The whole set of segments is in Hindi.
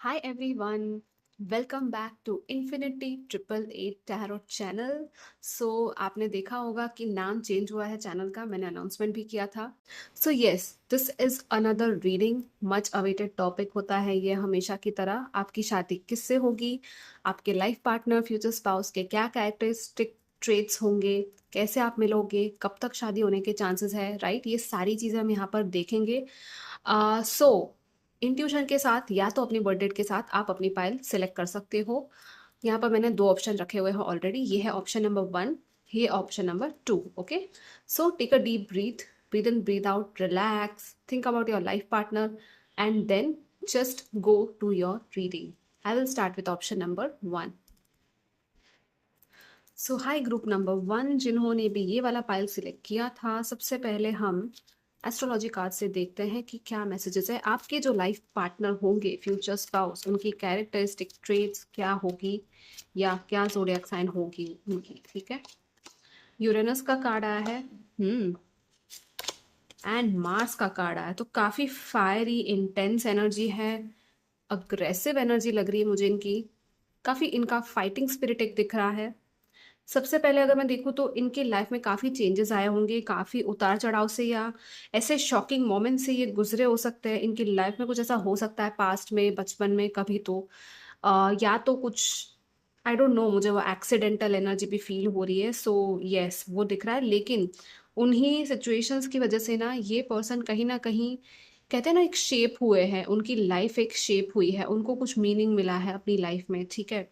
Hi everyone, welcome back to Infinity Triple Eight Tarot channel. आपने देखा होगा कि नाम चेंज हुआ है चैनल का, मैंने अनाउंसमेंट भी किया था। Yes, this is another reading. Much awaited topic होता है ये हमेशा की तरह। आपकी शादी किससे होगी, आपके लाइफ पार्टनर फ्यूचर स्पाउस के क्या कैरेक्टरिस्टिक ट्रेट्स होंगे, कैसे आप मिलोगे, कब तक शादी होने के चांसेस है, राइट? ये सारी चीज़ें हम यहाँ पर देखेंगे। सो इंट्यूशन के साथ या तो अपनी बर्थ डेट के साथ आप अपनी पाइल सिलेक्ट कर सकते हो। यहाँ पर मैंने दो ऑप्शन रखे हुए हैं ऑलरेडी। ये है ऑप्शन नंबर 1, ये option number 2। Okay, so take a deep breath, breathe in, breathe out, relax, think about your life partner, and then just go to your reading. I will start with option number 1. High group number 1 जिन्होंने भी ये वाला पाइल सिलेक्ट किया था, सबसे पहले हम एस्ट्रोलॉजी कार्ड से देखते हैं कि क्या मैसेजेस है। आपके जो लाइफ पार्टनर होंगे, फ्यूचर स्पाउस, उनकी कैरेक्टरिस्टिक ट्रेट्स क्या होगी या क्या ज़ोडिएक साइन होगी उनकी। ठीक है, यूरेनस का कार्ड आया है, एंड मार्स का कार्ड आया है। तो काफ़ी फायरी इंटेंस एनर्जी है, अग्रेसिव एनर्जी लग रही है मुझे इनकी। काफ़ी इनका फाइटिंग स्पिरिट एक दिख रहा है। सबसे पहले अगर मैं देखूँ तो इनके लाइफ में काफ़ी चेंजेस आए होंगे, काफ़ी उतार चढ़ाव से या ऐसे शॉकिंग मोमेंट से ये गुजरे हो सकते हैं। इनकी लाइफ में कुछ ऐसा हो सकता है पास्ट में, बचपन में कभी तो या तो कुछ, आई डोंट नो, मुझे वो एक्सीडेंटल एनर्जी भी फील हो रही है। यस, वो दिख रहा है। लेकिन उन्हीं सिचुएशंस की वजह से ना ये पर्सन कहीं ना कहीं, कहते हैं ना, एक शेप हुए हैं, उनकी लाइफ एक शेप हुई है, उनको कुछ मीनिंग मिला है अपनी लाइफ में। ठीक है,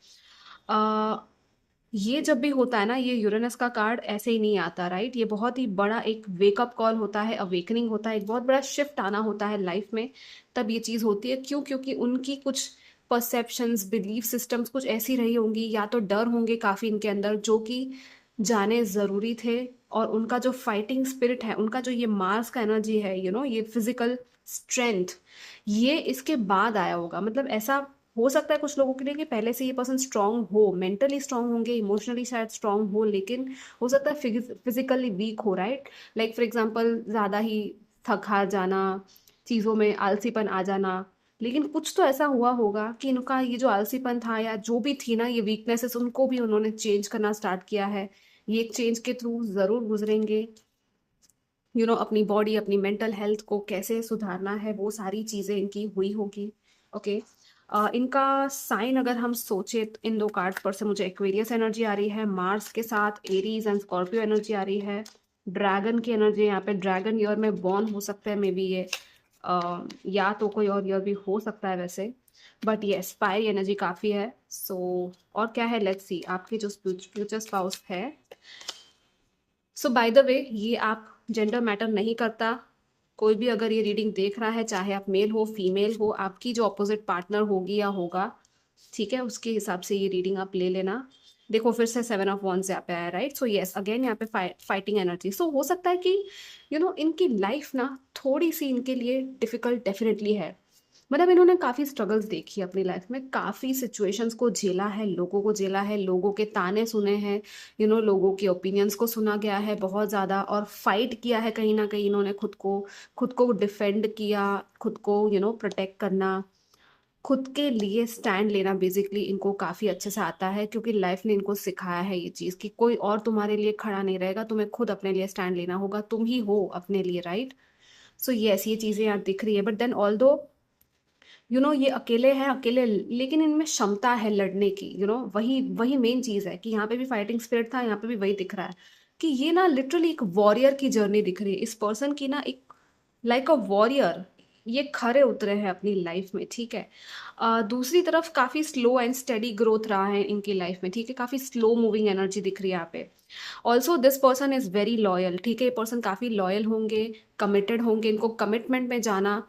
ये जब भी होता है ना, ये यूरेनस का कार्ड ऐसे ही नहीं आता, राइट? ये बहुत ही बड़ा एक वेकअप कॉल होता है, अवेकनिंग होता है, एक बहुत बड़ा शिफ्ट आना होता है लाइफ में। तब ये चीज़ होती है। क्यों? क्योंकि उनकी कुछ परसेप्शंस, बिलीफ सिस्टम्स कुछ ऐसी रही होंगी, या तो डर होंगे काफ़ी इनके अंदर जो कि जाने ज़रूरी थे। और उनका जो फाइटिंग स्पिरिट है, उनका जो ये मार्स का एनर्जी है, ये फिजिकल स्ट्रेंथ, ये इसके बाद आया होगा। मतलब ऐसा हो सकता है कुछ लोगों के लिए कि पहले से ये पर्सन स्ट्रांग हो, मेंटली स्ट्रांग होंगे, इमोशनली शायद स्ट्रांग हो, लेकिन हो सकता है फिजिकली वीक हो, राइट? लाइक फॉर एग्जांपल ज़्यादा ही थक हार जाना, चीज़ों में आलसीपन आ जाना। लेकिन कुछ तो ऐसा हुआ होगा कि इनका ये जो आलसीपन था या जो भी थी ना ये वीकनेसेस, उनको भी उन्होंने चेंज करना स्टार्ट किया है। ये एक चेंज के थ्रू ज़रूर गुजरेंगे। अपनी बॉडी, अपनी मेंटल हेल्थ को कैसे सुधारना है, वो सारी चीज़ें इनकी हुई होगी। ओके, इनका साइन अगर हम सोचे तो इन दो कार्ड्स पर से मुझे एक्वेरियस एनर्जी आ रही है, मार्स के साथ एरीज एंड स्कॉर्पियो एनर्जी आ रही है, ड्रैगन की एनर्जी। यहाँ पे ड्रैगन ईयर में बॉर्न हो सकते हैं मे बी ये, या तो कोई और ईयर भी हो सकता है वैसे। बट ये स्पायरी एनर्जी काफ़ी है। और क्या है, लेट्स सी आपके जो फ्यूचर स्पाउस है। बाय द वे, ये आप जेंडर मैटर नहीं करता। कोई भी अगर ये रीडिंग देख रहा है, चाहे आप मेल हो फीमेल हो, आपकी जो अपोजिट पार्टनर होगी या होगा, ठीक है, उसके हिसाब से ये रीडिंग आप ले लेना। देखो फिर से 7 ऑफ वॉन्ड्स यहाँ पे आया, राइट? यस, अगेन यहाँ पे फाइटिंग एनर्जी। हो सकता है कि इनकी लाइफ ना थोड़ी सी इनके लिए डिफिकल्ट डेफिनेटली है। मतलब इन्होंने काफ़ी स्ट्रगल्स देखी है अपनी लाइफ में, काफ़ी सिचुएशंस को झेला है, लोगों को झेला है, लोगों के ताने सुने हैं, लोगों के ओपिनियंस को सुना गया है बहुत ज़्यादा, और फाइट किया है कहीं ना कहीं इन्होंने खुद को डिफेंड किया, खुद को प्रोटेक्ट करना, खुद के लिए स्टैंड लेना बेसिकली इनको काफ़ी अच्छे से आता है। क्योंकि लाइफ ने इनको सिखाया है ये चीज़ कि कोई और तुम्हारे लिए खड़ा नहीं रहेगा, तुम्हें खुद अपने लिए स्टैंड लेना होगा, तुम ही हो अपने लिए, राइट? यस, ये चीज़ें यहाँ दिख रही है। बट देन ऑल्दो ये अकेले हैं, अकेले, लेकिन इनमें क्षमता है लड़ने की। वही वही मेन चीज़ है कि यहाँ पे भी फाइटिंग स्पिरिट था, यहाँ पे भी वही दिख रहा है कि ये ना लिटरली एक वॉरियर की जर्नी दिख रही है इस पर्सन की ना, एक लाइक अ वॉरियर। ये खरे उतरे हैं अपनी लाइफ में, ठीक है। दूसरी तरफ काफ़ी स्लो एंड स्टेडी ग्रोथ रहा है इनकी लाइफ में, ठीक है, काफ़ी स्लो मूविंग एनर्जी दिख रही है यहाँ पे। Also this person is very loyal, ठीक है, ये पर्सन काफ़ी लॉयल होंगे, कमिटेड होंगे, इनको कमिटमेंट में जाना,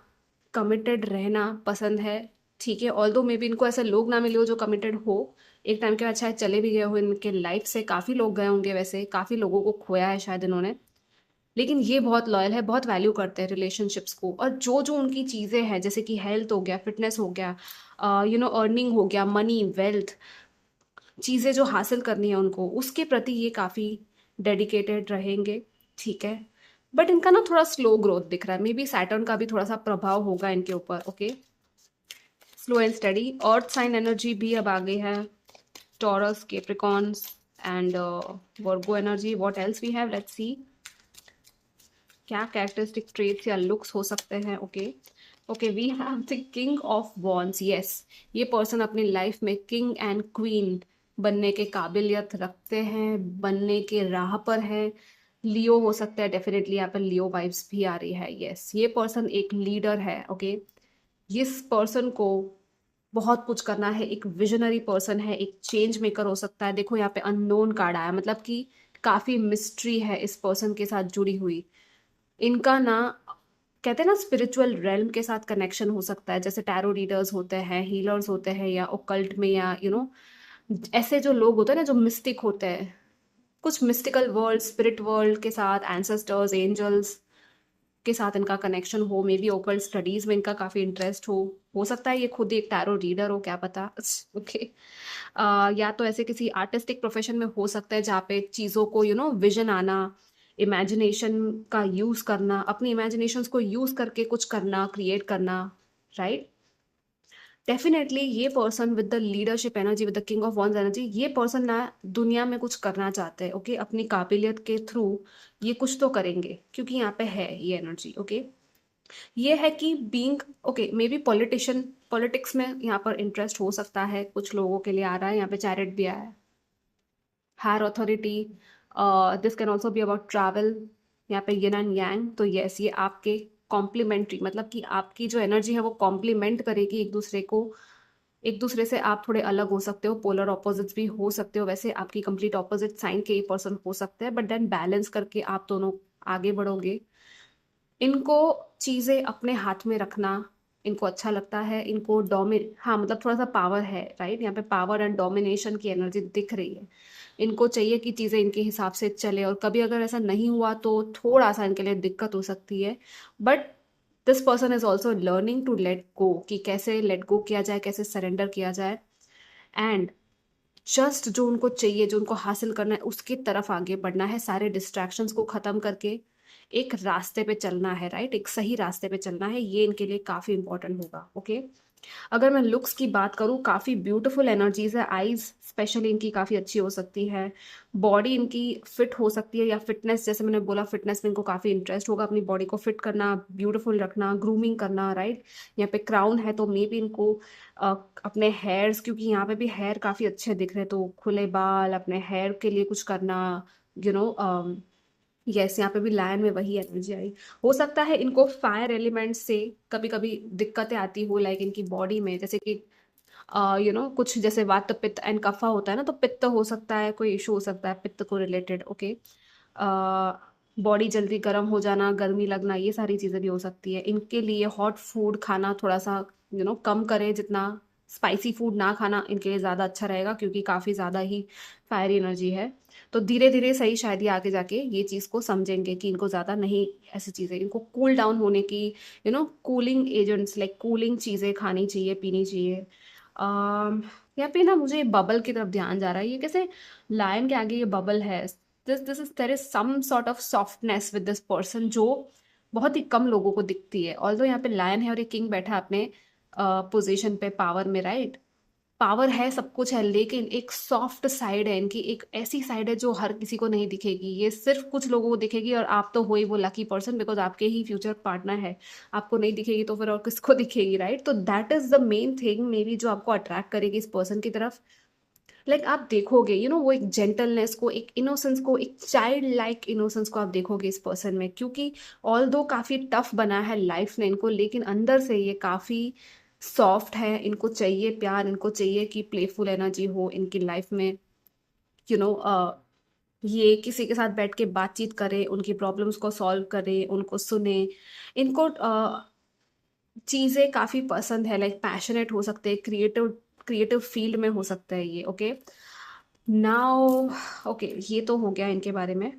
कमिटेड रहना पसंद है, ठीक है। ऑल्दो मे बी इनको ऐसे लोग ना मिले हो जो कमिटेड हो, एक टाइम के बाद शायद चले भी गए हो इनके लाइफ से, काफ़ी लोग गए होंगे वैसे, काफ़ी लोगों को खोया है शायद इन्होंने। लेकिन ये बहुत लॉयल है, बहुत वैल्यू करते हैं रिलेशनशिप्स को। और जो जो उनकी चीज़ें हैं, जैसे कि हेल्थ हो गया, फिटनेस हो गया, अर्निंग हो गया, मनी, वेल्थ, चीज़ें जो हासिल करनी है उनको, उसके प्रति ये काफ़ी डेडिकेटेड रहेंगे, ठीक है। बट इनका ना थोड़ा स्लो ग्रोथ दिख रहा है, मे बी सैटर्न का भी थोड़ा सा प्रभाव होगा इनके ऊपर। Okay, slow and study. Earth sign energy भी अब आ गई है, Taurus, Capricorns and Virgo energy. What else we have, let's see क्या कैरेक्टरिस्टिक ट्रेट्स या लुक्स हो सकते हैं। Okay okay, we have the king of wands. Yes, ये पर्सन अपनी लाइफ में किंग एंड क्वीन बनने के काबिलियत रखते हैं, बनने के राह पर है। लियो हो सकता है, डेफिनेटली यहाँ पर लियो वाइब्स भी आ रही है। यस, ये पर्सन एक लीडर है। ओके, इस पर्सन को बहुत कुछ करना है, एक विजनरी पर्सन है, एक चेंज मेकर हो सकता है। देखो यहाँ पे अननोन कार्ड आया, मतलब कि काफी मिस्ट्री है इस पर्सन के साथ जुड़ी हुई। इनका ना, कहते हैं ना, स्पिरिचुअल रेल्म के साथ कनेक्शन हो सकता है, जैसे टैरो रीडर्स होते हैं, हीलर्स होते हैं, या ओकल्ट में, या ऐसे जो लोग होते हैं ना जो मिस्टिक होते हैं, कुछ मिस्टिकल वर्ल्ड, स्पिरिट वर्ल्ड के साथ, एंसेस्टर्स, एंजल्स के साथ इनका कनेक्शन हो। मे बी ओकल्ट स्टडीज में इनका काफी इंटरेस्ट हो सकता है ये खुद एक टैरो रीडर हो, क्या पता। ओके, या तो ऐसे किसी आर्टिस्टिक प्रोफेशन में हो सकता है जहाँ पे चीज़ों को विजन आना, इमेजिनेशन का यूज़ करना, अपनी इमेजिनेशंस को यूज़ करके कुछ करना, क्रिएट करना, राइट। डेफिनेटली ये person with the leadership energy, with the king of wands energy, ये पर्सन ना दुनिया में कुछ करना चाहते हैं। ओके, अपनी काबिलियत के थ्रू ये कुछ तो करेंगे, क्योंकि यहाँ पे है ये एनर्जी। ओके, ये है कि being, okay, may be politician, politics में यहाँ पर इंटरेस्ट हो सकता है कुछ लोगों के लिए। आ रहा है यहाँ पे चैरिट भी आया है, higher authority. This can also be about travel, यहाँ पे यिन एंड यांग। तो यस, ये आपके कॉम्प्लीमेंट्री, मतलब कि आपकी जो एनर्जी है वो कॉम्प्लीमेंट करेगी एक दूसरे को। एक दूसरे से आप थोड़े अलग हो सकते हो, पोलर ऑपोजिट्स भी हो सकते हो, वैसे आपकी कंप्लीट ऑपोजिट साइन के पर्सन हो सकते हैं, बट देन बैलेंस करके आप दोनों आगे बढ़ोगे। इनको चीज़ें अपने हाथ में रखना इनको अच्छा लगता है। इनको हाँ, मतलब थोड़ा सा पावर है, राइट। यहाँ पे पावर एंड डोमिनेशन की एनर्जी दिख रही है। इनको चाहिए कि चीज़ें इनके हिसाब से चले, और कभी अगर ऐसा नहीं हुआ तो थोड़ा सा इनके लिए दिक्कत हो सकती है। But this person is also learning to let go, कि कैसे लेट गो किया जाए, कैसे सरेंडर किया जाए, एंड जस्ट जो उनको चाहिए, जो उनको हासिल करना है, उसकी तरफ आगे बढ़ना है, सारे डिस्ट्रैक्शंस को खत्म करके एक रास्ते पे चलना है, राइट। एक सही रास्ते पे चलना है, ये इनके लिए काफी इंपॉर्टेंट होगा। ओके, अगर मैं लुक्स की बात करूँ, काफ़ी ब्यूटीफुल एनर्जीज है। आईज स्पेशली इनकी काफ़ी अच्छी हो सकती है, बॉडी इनकी फिट हो सकती है, या फिटनेस, जैसे मैंने बोला, फिटनेस में इनको काफ़ी इंटरेस्ट होगा, अपनी बॉडी को फिट करना, ब्यूटीफुल रखना, ग्रूमिंग करना, राइट। यहाँ पे क्राउन है तो मे बी इनको अपने हेयर्स, क्योंकि यहाँ पे भी हेयर काफ़ी अच्छे दिख रहे हैं, तो खुले बाल, अपने हेयर के लिए कुछ करना, यू नो यस, यहाँ पे भी लायन में वही एनर्जी आई। हो सकता है इनको फायर एलिमेंट से कभी कभी दिक्कतें आती हो, लाइक इनकी बॉडी में, जैसे कि कुछ जैसे वात पित्त एंड कफा होता है ना, तो पित्त हो सकता है, कोई इशू हो सकता है पित्त को रिलेटेड। ओके, बॉडी जल्दी गर्म हो जाना, गर्मी लगना, ये सारी चीज़ें भी हो सकती है। इनके लिए हॉट फूड खाना थोड़ा सा कम करें, जितना स्पाइसी फूड ना खाना इनके लिए ज़्यादा अच्छा रहेगा, क्योंकि काफ़ी ज़्यादा ही फायरी एनर्जी है। तो धीरे धीरे सही, शायद ये आगे जाके ये चीज़ को समझेंगे कि इनको ज़्यादा नहीं, ऐसी चीज़ें, इनको कूल डाउन होने की, कूलिंग एजेंट्स, लाइक कूलिंग चीज़ें खानी चाहिए, पीनी चाहिए। यहाँ पे ना मुझे बबल की तरफ ध्यान जा रहा है, ये कैसे लायन के आगे ये बबल है। This is, there is some sort of softness with this person, जो बहुत ही कम लोगों को दिखती है। ऑल्दो यहाँ पे लायन है और ये किंग बैठा है अपने पोजीशन पे, पावर में, राइट। पावर है, सब कुछ है, लेकिन एक सॉफ्ट साइड है इनकी, एक ऐसी साइड है जो हर किसी को नहीं दिखेगी, ये सिर्फ कुछ लोगों को दिखेगी। और आप तो हो ही वो लकी पर्सन, बिकॉज आपके ही फ्यूचर पार्टनर है। आपको नहीं दिखेगी तो फिर और किसको दिखेगी, राइट। तो that is the main thing may be, जो आपको अट्रैक्ट करेगी इस पर्सन की तरफ। लाइक आप देखोगे वो एक जेंटलनेस को, एक इनोसेंस को, एक चाइल्ड लाइक इनोसेंस को आप देखोगे इस पर्सन में, क्योंकि ऑल दो काफ़ी टफ बना है लाइफ ने इनको, लेकिन अंदर से ये काफ़ी सॉफ्ट है। इनको चाहिए प्यार, इनको चाहिए कि प्लेफुल एनर्जी हो इनकी लाइफ में। यू नो ये किसी के साथ बैठ के बातचीत करे, उनकी प्रॉब्लम्स को सॉल्व करे, उनको सुने। इनको चीज़ें काफ़ी पसंद है, लाइक पैशनेट हो सकते हैं, क्रिएटिव क्रिएटिव फील्ड में हो सकता है ये। ओके, नाउ, ओके, ये तो हो गया इनके बारे में।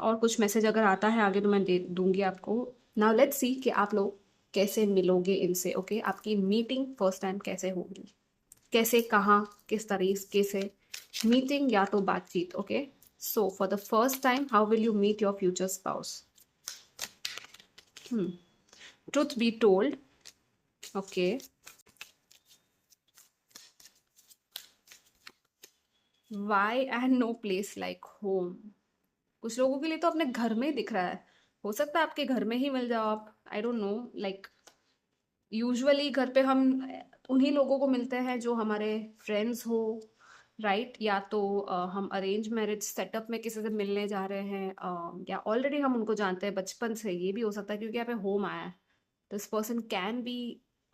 और कुछ मैसेज अगर आता है आगे तो मैं दे दूंगी आपको। नाउ लेट्स सी कि आप लोग कैसे मिलोगे इनसे। ओके, आपकी मीटिंग फर्स्ट टाइम कैसे होगी, कैसे, कहाँ, किस तरीके से मीटिंग, या तो बातचीत। Okay, so for the first time, how will you meet your future spouse. Truth be told. Okay, why and no place like home. कुछ लोगों के लिए तो अपने घर में ही दिख रहा है, हो सकता है आपके घर में ही मिल जाओ आप, I don't no. Like usually घर पे हम उन्हीं लोगों को मिलते हैं जो हमारे फ्रेंड्स हो, राइट? या तो हम अरेंज मैरिज सेटअप में किसी से मिलने जा रहे हैं, या ऑलरेडी हम उनको जानते हैं बचपन से, ये भी हो सकता है क्योंकि यहाँ पे होम आया है। This person can be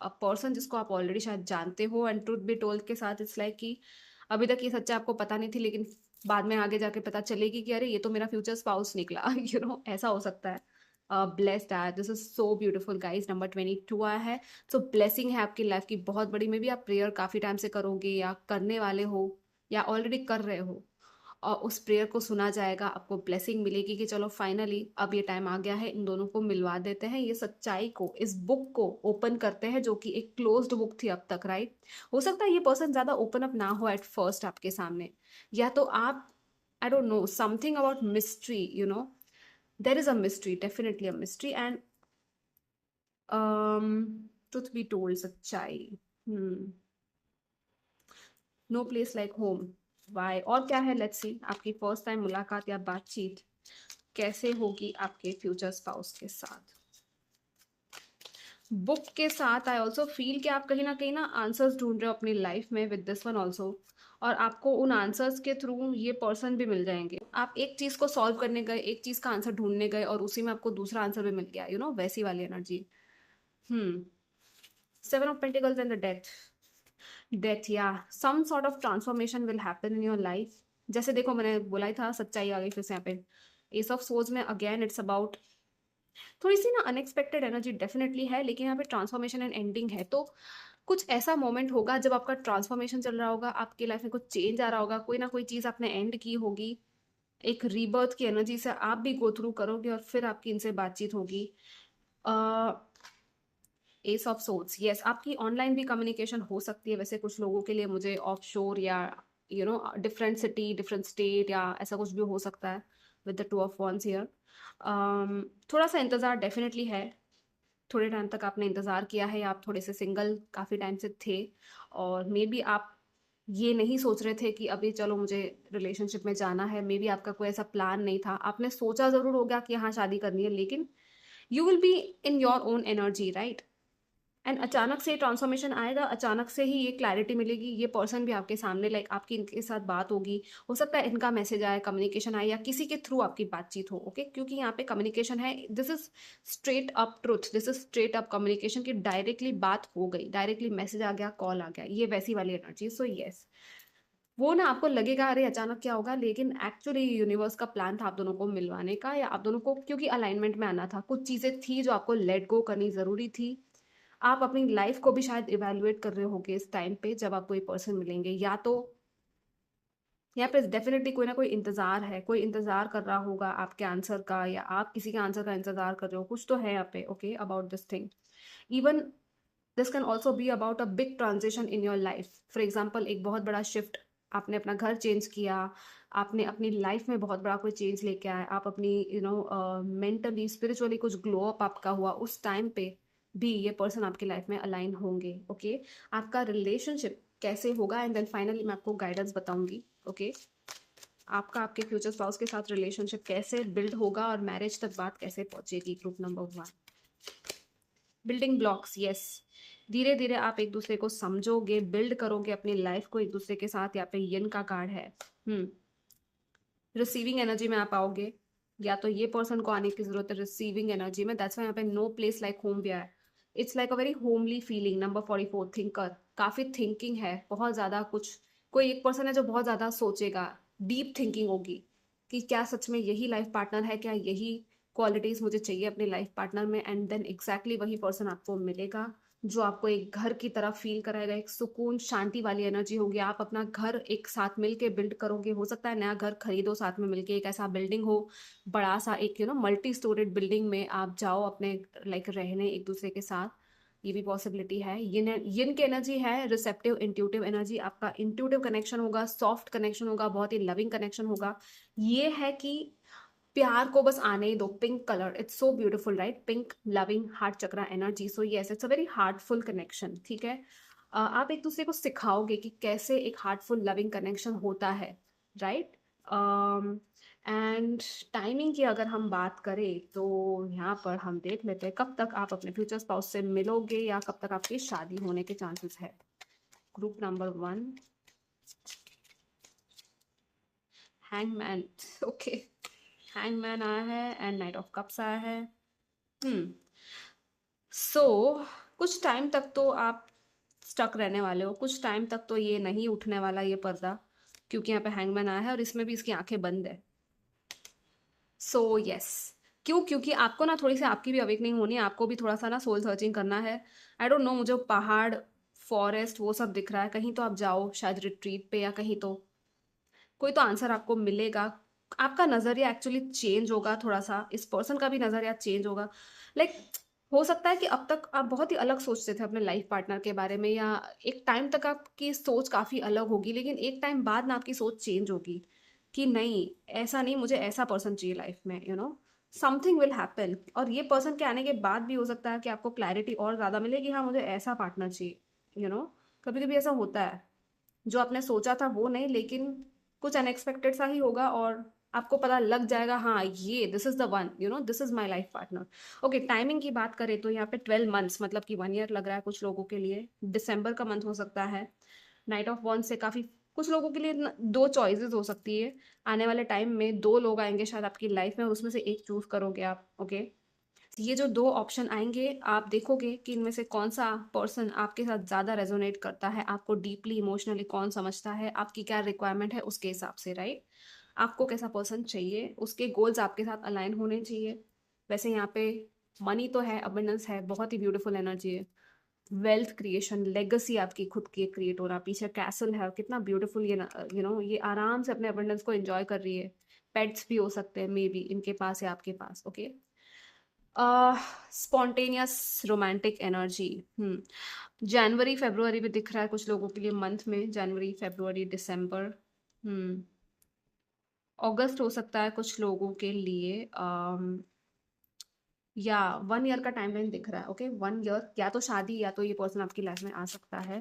a person जिसको आप ऑलरेडी शायद जानते हो। एंड ट्रुथ बी टोल्ड के साथ इट्स लाइक कि अभी तक ये सच्चाई आपको पता नहीं थी, लेकिन बाद में आगे जाके पता चलेगी कि अरे ये तो मेरा फ्यूचर स्पाउस निकला। ऐसा हो सकता है। ब्लेस्ड है, this is so beautiful guys. Number 22 आया है। सो ब्लेसिंग है आपकी लाइफ की बहुत बड़ी। में भी आप प्रेयर काफी टाइम से करोगे या करने वाले हो या ऑलरेडी कर रहे हो, और उस प्रेयर को सुना जाएगा, आपको ब्लेसिंग मिलेगी कि चलो फाइनली अब ये टाइम आ गया है, इन दोनों को मिलवा देते हैं। ये सच्चाई को, इस बुक को ओपन करते हैं जो कि एक क्लोज्ड बुक थी अब तक, राइट? हो सकता है ये पर्सन ज्यादा ओपन अप ना हो एट फर्स्ट आपके सामने, या तो आप, I don't know, something about mystery, there is a mystery, definitely a mystery. And truth be told, सच्चाई। No place like home, why, और क्या है? लेट्स सी आपकी फर्स्ट टाइम मुलाकात या बातचीत कैसे होगी आपके फ्यूचर स्पाउस के साथ। बुक के साथ आई ऑल्सो फील कि आप कहीं ना आंसर्स ढूंढ रहे हो अपनी लाइफ में विद दिस वन ऑल्सो, और आपको उन आंसर्स के थ्रू ये पर्सन भी मिल जाएंगे। आप एक चीज को सॉल्व करने गए, एक चीज का आंसर ढूंढने गए, और उसी में आपको दूसरा आंसर भी मिल गया, वैसी वाली energy. Hmm. 7 of Pentacles and the death. Death, या some sort of transformation will happen in your life. जैसे देखो, मैंने बोला ही था, सच्चाई आ गई फिर से यहाँ पे। एस ऑफ सोर्ड्स में अगेन इट्स अबाउट थोड़ी सी ना अनएक्सपेक्टेड एनर्जी डेफिनेटली है, लेकिन यहाँ पे ट्रांसफॉर्मेशन एंड एंडिंग है। तो कुछ ऐसा मोमेंट होगा जब आपका ट्रांसफॉर्मेशन चल रहा होगा, आपकी लाइफ में कुछ चेंज आ रहा होगा, कोई ना कोई चीज आपने एंड की होगी, एक रीबर्थ की एनर्जी से आप भी गो थ्रू करोगे, और फिर आपकी इनसे बातचीत होगी। एस ऑफ सोर्ड्स, यस, आपकी ऑनलाइन भी कम्युनिकेशन हो सकती है वैसे कुछ लोगों के लिए, मुझे ऑफ शोर या डिफरेंट सिटी, डिफरेंट स्टेट, या ऐसा कुछ भी हो सकता है with the 2 of Wands here. थोड़ा सा इंतज़ार डेफिनेटली है। थोड़े टाइम तक आपने इंतज़ार किया है, आप थोड़े से सिंगल काफ़ी टाइम से थे, और मे बी आप ये नहीं सोच रहे थे कि अभी चलो मुझे रिलेशनशिप में जाना है। मे बी आपका कोई ऐसा प्लान नहीं था, आपने सोचा ज़रूर होगा कि हाँ शादी करनी है, लेकिन you will be in your own energy, right? And अचानक से ट्रांसफॉर्मेशन आएगा, अचानक से ही ये क्लैरिटी मिलेगी, ये पर्सन भी आपके सामने, लाइक आपकी इनके साथ बात होगी, हो सकता है इनका मैसेज आए, कम्युनिकेशन आए, या किसी के थ्रू आपकी बातचीत हो, ओके? क्योंकि यहाँ पे कम्युनिकेशन है, this is straight up truth, this is straight up communication की डायरेक्टली बात हो गई, डायरेक्टली मैसेज आ गया, कॉल आ गया, ये वैसी वाली एनर्जी। सो यस, वो ना आपको लगेगा अरे अचानक क्या होगा, लेकिन एक्चुअली यूनिवर्स का प्लान था आप दोनों को मिलवाने का, या आप दोनों को क्योंकि अलाइनमेंट में आना था, कुछ चीजें थी जो आपको लेट गो करनी जरूरी थी। आप अपनी लाइफ को भी शायद इवेलुएट कर रहे होगे इस टाइम पे जब आपको ये पर्सन मिलेंगे, या तो यहाँ पे डेफिनेटली कोई ना कोई इंतजार है, कोई इंतजार कर रहा होगा आपके आंसर का, या आप किसी के आंसर का इंतजार कर रहे हो, कुछ तो है यहाँ पे, okay, about this thing. Even this can also be about a big transition in your life. For example, एक बहुत बड़ा शिफ्ट, आपने अपना घर चेंज किया, आपने अपनी लाइफ में बहुत बड़ा कोई चेंज लेके आए, आप अपनी मेंटली स्पिरिचुअली कुछ ग्लो अप आपका हुआ, उस टाइम पे भी ये पर्सन आपकी लाइफ में अलाइन होंगे, ओके? आपका रिलेशनशिप कैसे होगा, एंड देन फाइनली मैं आपको गाइडेंस बताऊंगी, ओके? आपका आपके फ्यूचर स्पाउस के साथ रिलेशनशिप कैसे बिल्ड होगा और मैरिज तक बात कैसे पहुंचेगी। Group number 1, building blocks, yes. धीरे धीरे आप एक दूसरे को समझोगे, बिल्ड करोगे अपनी लाइफ को एक दूसरे के साथ। यहाँ पे यन का कार्ड है। रिसीविंग एनर्जी में आप आओगे, या तो ये पर्सन को आने की जरूरत है रिसीविंग एनर्जी में, दैट्स व्हाई यहाँ पे नो प्लेस लाइक होम भी आया है। It's like a very homely feeling. Number 44, thinker, काफी थिंकिंग है, बहुत ज्यादा कुछ। कोई एक पर्सन है जो बहुत ज्यादा सोचेगा, डीप थिंकिंग होगी कि क्या सच में यही लाइफ पार्टनर है, क्या यही क्वालिटीज मुझे चाहिए अपने लाइफ पार्टनर में, एंड देन एग्जैक्टली वही पर्सन आपको मिलेगा जो आपको एक घर की तरह फील कराएगा, एक सुकून शांति वाली एनर्जी होगी। आप अपना घर एक साथ मिलके बिल्ड करोगे, हो सकता है नया घर खरीदो साथ में मिलके, एक ऐसा बिल्डिंग हो बड़ा सा, एक मल्टी स्टोरेड बिल्डिंग में आप जाओ अपने लाइक रहने एक दूसरे के साथ, ये भी पॉसिबिलिटी है। यिन की एनर्जी है रिसेप्टिव इंट्यूटिव एनर्जी, आपका इंट्यूटिव कनेक्शन होगा, सॉफ्ट कनेक्शन होगा, बहुत ही लविंग कनेक्शन होगा। ये है कि प्यार को बस आने ही दो। Pink colour, it's so beautiful, right? Pink, loving, heart chakra energy. So yes, it's a very heartful connection, ठीक है? आप एक दूसरे को सिखाओगे कि कैसे एक हार्टफुल लविंग कनेक्शन होता है, राइट? एंड टाइमिंग की अगर हम बात करें तो यहाँ पर हम देख लेते हैं कब तक आप अपने फ्यूचर स्पाउस से मिलोगे या कब तक आपकी शादी होने के चांसेस है। Group number 1, hangman. Okay, hangman आया है एंड नाइट ऑफ कप्स आया है। सो कुछ टाइम तक तो आप स्टक रहने वाले हो, कुछ टाइम तक तो ये नहीं उठने वाला ये पर्दा, क्योंकि यहाँ पे हैंगमैन आया है और इसमें भी इसकी आंखें बंद है। सो यस, क्यों? क्योंकि आपको ना थोड़ी सी आपकी भी अवेकनिंग होनी है, आपको भी थोड़ा सा ना सोल सर्चिंग करना है। आई डोंट नो, मुझे पहाड़, फॉरेस्ट वो सब दिख रहा है, कहीं तो आप जाओ शायद रिट्रीट पे, या कहीं तो कोई तो आंसर आपको मिलेगा। आपका नजरिया एक्चुअली चेंज होगा, थोड़ा सा इस पर्सन का भी नजरिया चेंज होगा। लाइक हो सकता है कि अब तक आप बहुत ही अलग सोचते थे अपने लाइफ पार्टनर के बारे में, या एक टाइम तक आपकी सोच काफी अलग होगी, लेकिन एक टाइम बाद ना आपकी सोच चेंज होगी कि नहीं, ऐसा नहीं, मुझे ऐसा पर्सन चाहिए लाइफ में, समथिंग विल हैपन। और ये पर्सन के आने के बाद भी हो सकता है कि आपको क्लैरिटी और ज्यादा मिले कि हाँ, मुझे ऐसा पार्टनर चाहिए। कभी कभी ऐसा होता है, जो आपने सोचा था वो नहीं, लेकिन कुछ अनएक्सपेक्टेड सा ही होगा और आपको पता लग जाएगा, हाँ ये this is the one, this is my life partner. Okay, timing की बात करें तो यहाँ पे 12 मंथ्स मतलब कि 1 ईयर लग रहा है कुछ लोगों के लिए। दिसंबर का मंथ हो सकता है। नाइट ऑफ वन से काफी कुछ लोगों के लिए दो चॉइसेस हो सकती है। आने वाले टाइम में दो लोग आएंगे शायद आपकी लाइफ में और उसमें से एक चूज करोगे आप। ओके, ये जो दो ऑप्शन आएंगे आप देखोगे कि इनमें से कौन सा पर्सन आपके साथ ज़्यादा रेजोनेट करता है, आपको डीपली इमोशनली कौन समझता है, आपकी क्या रिक्वायरमेंट है उसके हिसाब से, राइट? आपको कैसा पर्सन चाहिए, उसके गोल्स आपके साथ अलाइन होने चाहिए। वैसे यहाँ पे मनी तो है, अबंडेंस है, बहुत ही ब्यूटीफुल एनर्जी है। वेल्थ क्रिएशन, लेगेसी आपकी खुद की क्रिएट हो रहा, पीछे कैसल है और कितना ब्यूटीफुल ये, ये आराम से अपने अबंडेंस को एंजॉय कर रही है। पेट्स भी हो सकते हैं मे बी इनके पास या आपके पास। Okay, spontaneous romantic energy. जनवरी फरवरी भी दिख रहा है कुछ लोगों के लिए मंथ में, जनवरी फरवरी दिसंबर। अगस्त हो सकता है कुछ लोगों के लिए। या 1 ईयर का टाइमलाइन दिख रहा है। ओके, 1 ईयर, या तो शादी या तो ये पर्सन आपकी लाइफ में आ सकता है।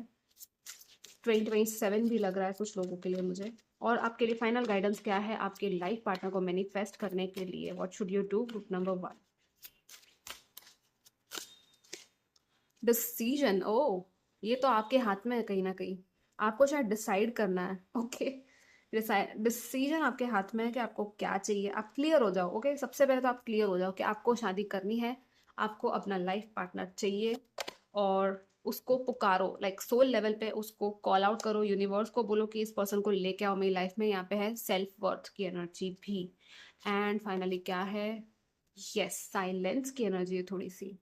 2027 भी लग रहा है कुछ लोगों के लिए मुझे। और आपके लिए फाइनल गाइडेंस क्या है आपके लाइफ पार्टनर को मैनिफेस्ट करने के लिए? What should you do? Group number 1, decision. ओ, ये तो आपके हाथ में है कहीं ना कहीं, आपको शायद डिसाइड करना है। ओके, डिसीजन आपके हाथ में है कि आपको क्या चाहिए। आप क्लियर हो जाओ। ओके, सबसे पहले तो आप क्लियर हो जाओ कि आपको शादी करनी है, आपको अपना लाइफ पार्टनर चाहिए, और उसको पुकारो, लाइक सोल लेवल पे उसको कॉल आउट करो, यूनिवर्स को बोलो कि इस पर्सन को लेके आओ मेरी लाइफ में। यहाँ पे है सेल्फ वर्थ की एनर्जी भी। एंड फाइनली क्या है? यस, साइलेंस की एनर्जी है थोड़ी सी।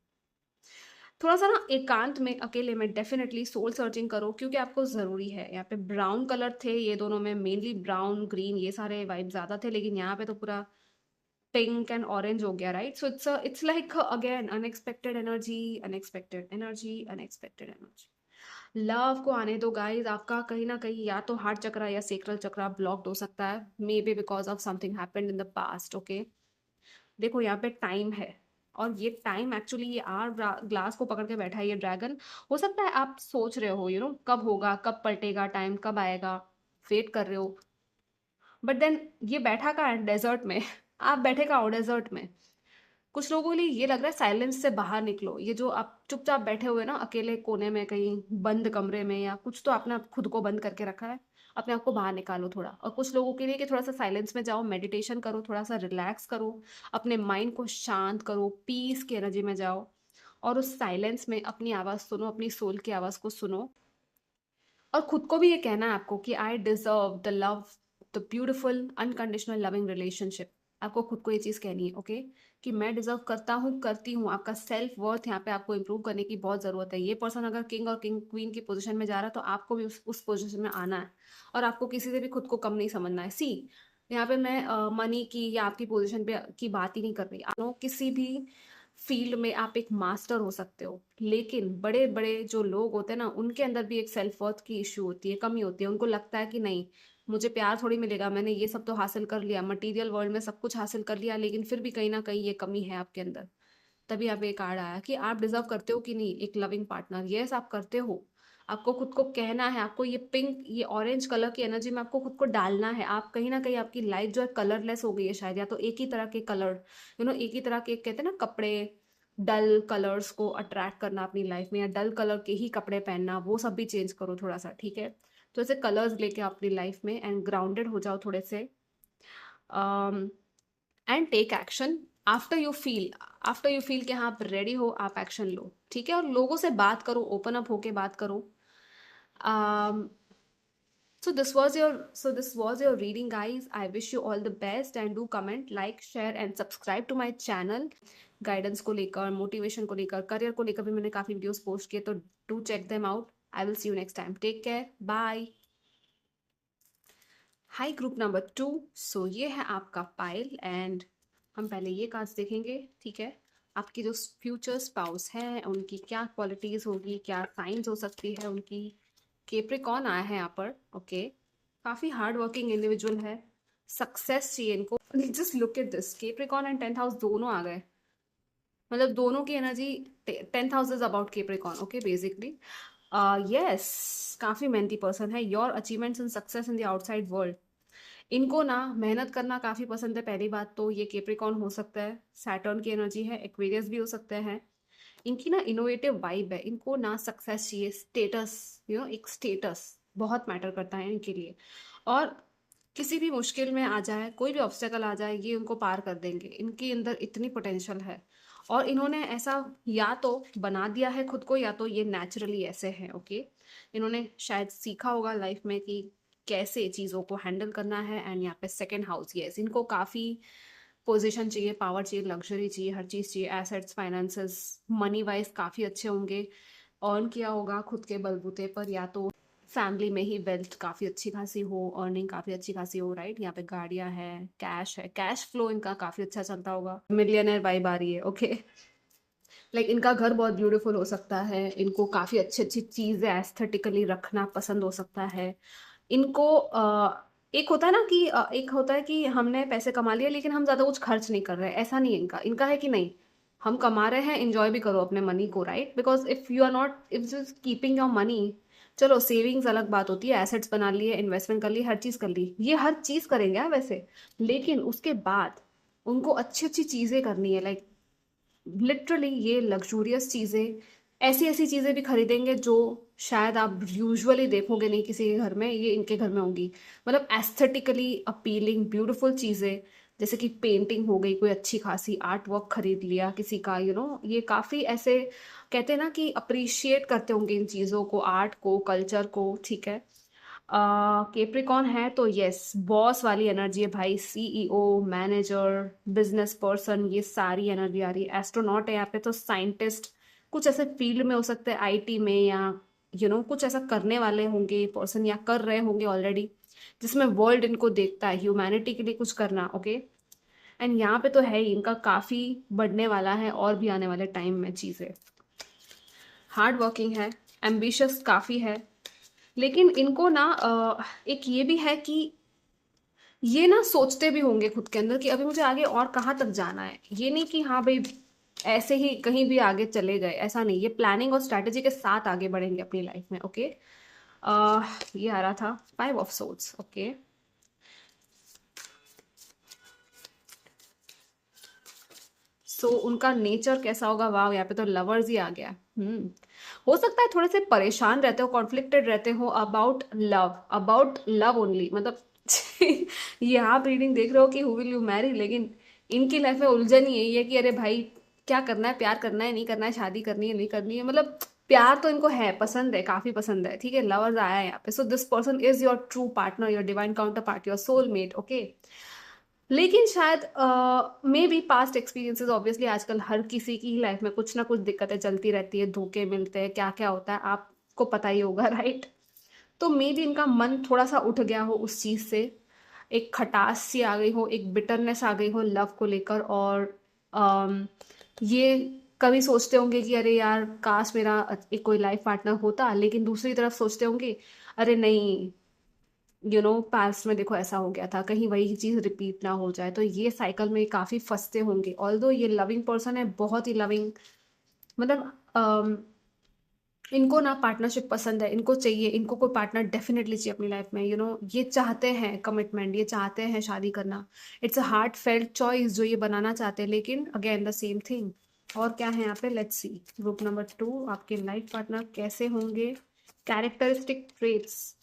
थोड़ा सा ना एकांत में अकेले में डेफिनेटली सोल सर्चिंग करो, क्योंकि आपको जरूरी है। यहाँ पे ब्राउन कलर थे ये दोनों में, मेनली ब्राउन ग्रीन ये सारे वाइब ज्यादा थे, लेकिन यहाँ पे तो पूरा पिंक एंड ऑरेंज हो गया, right? So it's like again unexpected energy, unexpected energy, unexpected energy. Love को आने दो गाइस, आपका कहीं ना कहीं या तो हार्ट चक्रा या सेक्रल चक्रा ब्लॉक्ड हो सकता है, may be because of something happened in the past. Okay, देखो यहाँ पे टाइम है, और ये टाइम एक्चुअली ये आर ग्लास को पकड़ के बैठा है ये ड्रैगन। हो सकता है आप सोच रहे हो कब होगा, कब पलटेगा टाइम, कब आएगा, वेट कर रहे हो, बट देन ये बैठा का है डेजर्ट में। आप बैठे का हो डेजर्ट में। कुछ लोगों के लिए ये लग रहा है साइलेंस से बाहर निकलो, ये जो आप चुपचाप बैठे हुए ना अकेले कोने में कहीं बंद कमरे में, या कुछ तो आपने खुद को बंद करके रखा है, अपने आप को बाहर निकालो थोड़ा। और कुछ लोगों के लिए कि थोड़ा सा साइलेंस में जाओ, मेडिटेशन करो, थोड़ा सा रिलैक्स करो, अपने माइंड को शांत करो, पीस की एनर्जी में जाओ, और उस साइलेंस में अपनी आवाज़ सुनो, अपनी सोल की आवाज़ को सुनो। और खुद को भी ये कहना है आपको कि I deserve the love, the beautiful unconditional loving relationship. आपको खुद को ये चीज़ कहनी है। ओके, कि मैं डिजर्व करता हूँ, करती हूँ। आपका सेल्फ वर्थ यहाँ पे आपको इंप्रूव करने की बहुत ज़रूरत है। ये पर्सन अगर किंग और किंग क्वीन की पोजीशन में जा रहा है तो आपको भी उस पोजीशन में आना है, और आपको किसी से भी खुद को कम नहीं समझना है। सी, यहाँ पे मैं मनी की या आपकी पोजीशन पे की बात ही नहीं कर रही। किसी भी फील्ड में आप एक मास्टर हो सकते हो, लेकिन बड़े बड़े जो लोग होते हैं ना, उनके अंदर भी एक सेल्फ वर्थ की इश्यू होती है, कमी होती है। उनको लगता है कि नहीं, मुझे प्यार थोड़ी मिलेगा, मैंने ये सब तो हासिल कर लिया, मटेरियल वर्ल्ड में सब कुछ हासिल कर लिया, लेकिन फिर भी कहीं ना कहीं ये कमी है आपके अंदर। तभी आप एक कार्ड आया कि आप डिजर्व करते हो कि नहीं एक लविंग पार्टनर। यस, आप करते हो। आपको खुद को कहना है, आपको ये पिंक, ये ऑरेंज कलर की एनर्जी में आपको खुद को डालना है। आप कहीं ना कहीं आपकी लाइफ जो है कलरलेस हो गई है शायद, या तो एक ही तरह के कलर, एक ही तरह के कहते हैं ना कपड़े, डल कलर्स को अट्रैक्ट करना अपनी लाइफ में, या डल कलर के ही कपड़े पहनना, वो सब भी चेंज करो थोड़ा सा, ठीक है। तो ऐसे कलर्स लेके आओ अपनी लाइफ में एंड ग्राउंडेड हो जाओ थोड़े से, and take action after you feel कि हाँ आप रेडी हो, आप एक्शन लो, ठीक है। और लोगों से बात करो, ओपन अप होके बात करो। um, so this was your reading, guys. I wish you all the best and do comment, like, share and subscribe to my channel. Guidance को लेकर, मोटिवेशन को लेकर, करियर को लेकर भी मैंने काफी वीडियोस पोस्ट किए, तो do check them out. I will see you next time, take care, bye. Hi group number 2। So ये है आपका पाइल, एंड हम पहले ये कार्ड्स देखेंगे, ठीक है। आपकी जो फ्यूचर स्पाउस है उनकी क्या क्वालिटीज होगी, क्या साइंस हो सकती है उनकी। केप्रिकॉन आया है यहाँ पर, ओके। काफी हार्ड वर्किंग इंडिविजुअल है, सक्सेस चाहिए इनको। Just look at this, Capricorn and 10th house दोनों आ गए, मतलब दोनों की energy. 10th house is about Capricorn, okay, basically. Yes, काफी मेहनती पर्सन है। Your achievements and success in the outside world, इनको ना मेहनत करना काफी पसंद है। पहली बात तो ये केप्रिकॉन हो सकता है, सैटर्न की एनर्जी है, एक्वेरियस भी हो सकते हैं। इनकी ना इनोवेटिव वाइब है, इनको ना सक्सेस चाहिए, स्टेटस, एक स्टेटस बहुत मैटर करता है इनके लिए। और किसी भी मुश्किल में आ जाए, कोई भी ऑब्स्टेकल आ जाए, ये उनको पार कर देंगे। इनके अंदर इतनी पोटेंशियल है, और इन्होंने ऐसा या तो बना दिया है खुद को, या तो ये नेचुरली ऐसे हैं, ओके। इन्होंने शायद सीखा होगा लाइफ में कि कैसे चीज़ों को हैंडल करना है। एंड यहाँ पे सेकेंड हाउस, यस, इनको काफ़ी पोजीशन चाहिए, पावर चाहिए, लग्जरी चाहिए, हर चीज़ चाहिए, एसेट्स, फाइनेंसेस, मनी वाइज काफ़ी अच्छे होंगे। अर्न किया होगा खुद के बलबूते पर, या तो फैमिली में ही वेल्थ काफ़ी अच्छी खासी हो, अर्निंग काफ़ी अच्छी खासी हो, राइट। यहाँ पे गाड़ियाँ हैं, कैश है, कैश फ्लो इनका काफ़ी अच्छा चलता होगा। मिलियनर वाइब आ रही है, ओके। लाइक इनका घर बहुत ब्यूटीफुल हो सकता है, इनको काफ़ी अच्छी अच्छी चीज़ें एस्थेटिकली रखना पसंद हो सकता है इनको। एक होता है ना कि एक होता है कि हमने पैसे कमा लिए लेकिन हम ज़्यादा कुछ खर्च नहीं कर रहे, ऐसा नहीं है इनका। इनका है कि नहीं, हम कमा रहे हैं, इंजॉय भी करो अपने मनी को, right. Because if you are not, if just keeping your money, चलो सेविंग्स अलग बात होती है, एसेट्स बना लिए, इन्वेस्टमेंट कर ली, हर चीज़ कर ली, ये हर चीज़ करेंगे हाँ वैसे, लेकिन उसके बाद उनको अच्छी अच्छी चीज़ें करनी है। लाइक लिटरली ये लग्जूरियस चीज़ें, ऐसी ऐसी चीज़ें भी खरीदेंगे जो शायद आप यूजुअली देखोगे नहीं किसी के घर में, ये इनके घर में होंगी। मतलब एस्थेटिकली अपीलिंग ब्यूटीफुल चीज़ें, जैसे कि पेंटिंग हो गई, कोई अच्छी खासी आर्ट वर्क खरीद लिया किसी का, ये काफ़ी ऐसे कहते हैं ना कि अप्रिशिएट करते होंगे इन चीज़ों को, आर्ट को, कल्चर को, ठीक है। केप्रिकॉन है तो यस, बॉस वाली एनर्जी है भाई, सीईओ, मैनेजर, बिजनेस पर्सन, ये सारी एनर्जी आ रही है। एस्ट्रोनॉट है यहाँ पे, तो साइंटिस्ट, कुछ ऐसे फील्ड में हो सकते हैं, आईटी में, या कुछ ऐसा करने वाले होंगे पर्सन, या कर रहे होंगे ऑलरेडी, जिसमें वर्ल्ड इनको देखता है, ह्यूमैनिटी के लिए कुछ करना, ओके। एंड यहाँ पे तो है ही, इनका काफ़ी बढ़ने वाला है और भी आने वाले टाइम में चीज़ें। हार्ड वर्किंग है, एम्बिशियस काफ़ी है, लेकिन इनको ना एक ये भी है कि ये ना सोचते भी होंगे खुद के अंदर कि अभी मुझे आगे और कहाँ तक जाना है। ये नहीं कि हाँ भाई ऐसे ही कहीं भी आगे चले गए, ऐसा नहीं। ये प्लानिंग और स्ट्रैटेजी के साथ आगे बढ़ेंगे अपनी लाइफ में, ओके। ये आ रहा था 5 ऑफ सोर्ड्स, ओके। सो उनका नेचर कैसा होगा, वाह, यहाँ पे तो लवर्स ही आ गया। हो सकता है थोड़े से परेशान रहते हो, कॉन्फ्लिक्टेड रहते हो अबाउट लव ओनली, मतलब ये आप रीडिंग देख रहे हो कि हु विल यू मैरी, लेकिन इनकी लाइफ में उलझन ही यही है कि अरे भाई क्या करना है, प्यार करना है नहीं करना है, शादी करनी है नहीं करनी है, मतलब प्यार तो इनको है, पसंद है, काफी पसंद है, ठीक है। लवर्स आया है यहाँ पे। So this person is your true partner, your divine counter part, your soulmate, okay. लेकिन शायद may be past experiences, obviously आजकल हर किसी की लाइफ में कुछ ना कुछ दिक्कतें चलती रहती है, धोखे मिलते हैं, क्या क्या होता है आपको पता ही होगा, राइट। तो मे बी इनका मन थोड़ा सा उठ गया हो उस चीज़ से, एक खटास सी आ गई हो, एक बिटरनेस आ गई हो लव को लेकर। और ये कभी सोचते होंगे कि अरे यार काश मेरा एक कोई लाइफ पार्टनर होता, लेकिन दूसरी तरफ सोचते होंगे अरे नहीं, पास्ट में देखो ऐसा हो गया था, कहीं वही चीज़ रिपीट ना हो जाए। तो ये साइकिल में काफ़ी फंसते होंगे। ऑल्दो ये लविंग पर्सन है, बहुत ही लविंग, मतलब इनको ना पार्टनरशिप पसंद है, इनको चाहिए, इनको कोई पार्टनर डेफिनेटली चाहिए अपनी लाइफ में, ये चाहते हैं कमिटमेंट, ये चाहते हैं शादी करना। It's a heart felt choice जो ये बनाना चाहते हैं, लेकिन अगेन द सेम थिंग। और क्या है यहाँ पे, लेट्स सी। ग्रुप नंबर 2, आपके लाइफ पार्टनर कैसे होंगे, कैरेक्टरिस्टिक ट्रेट्स।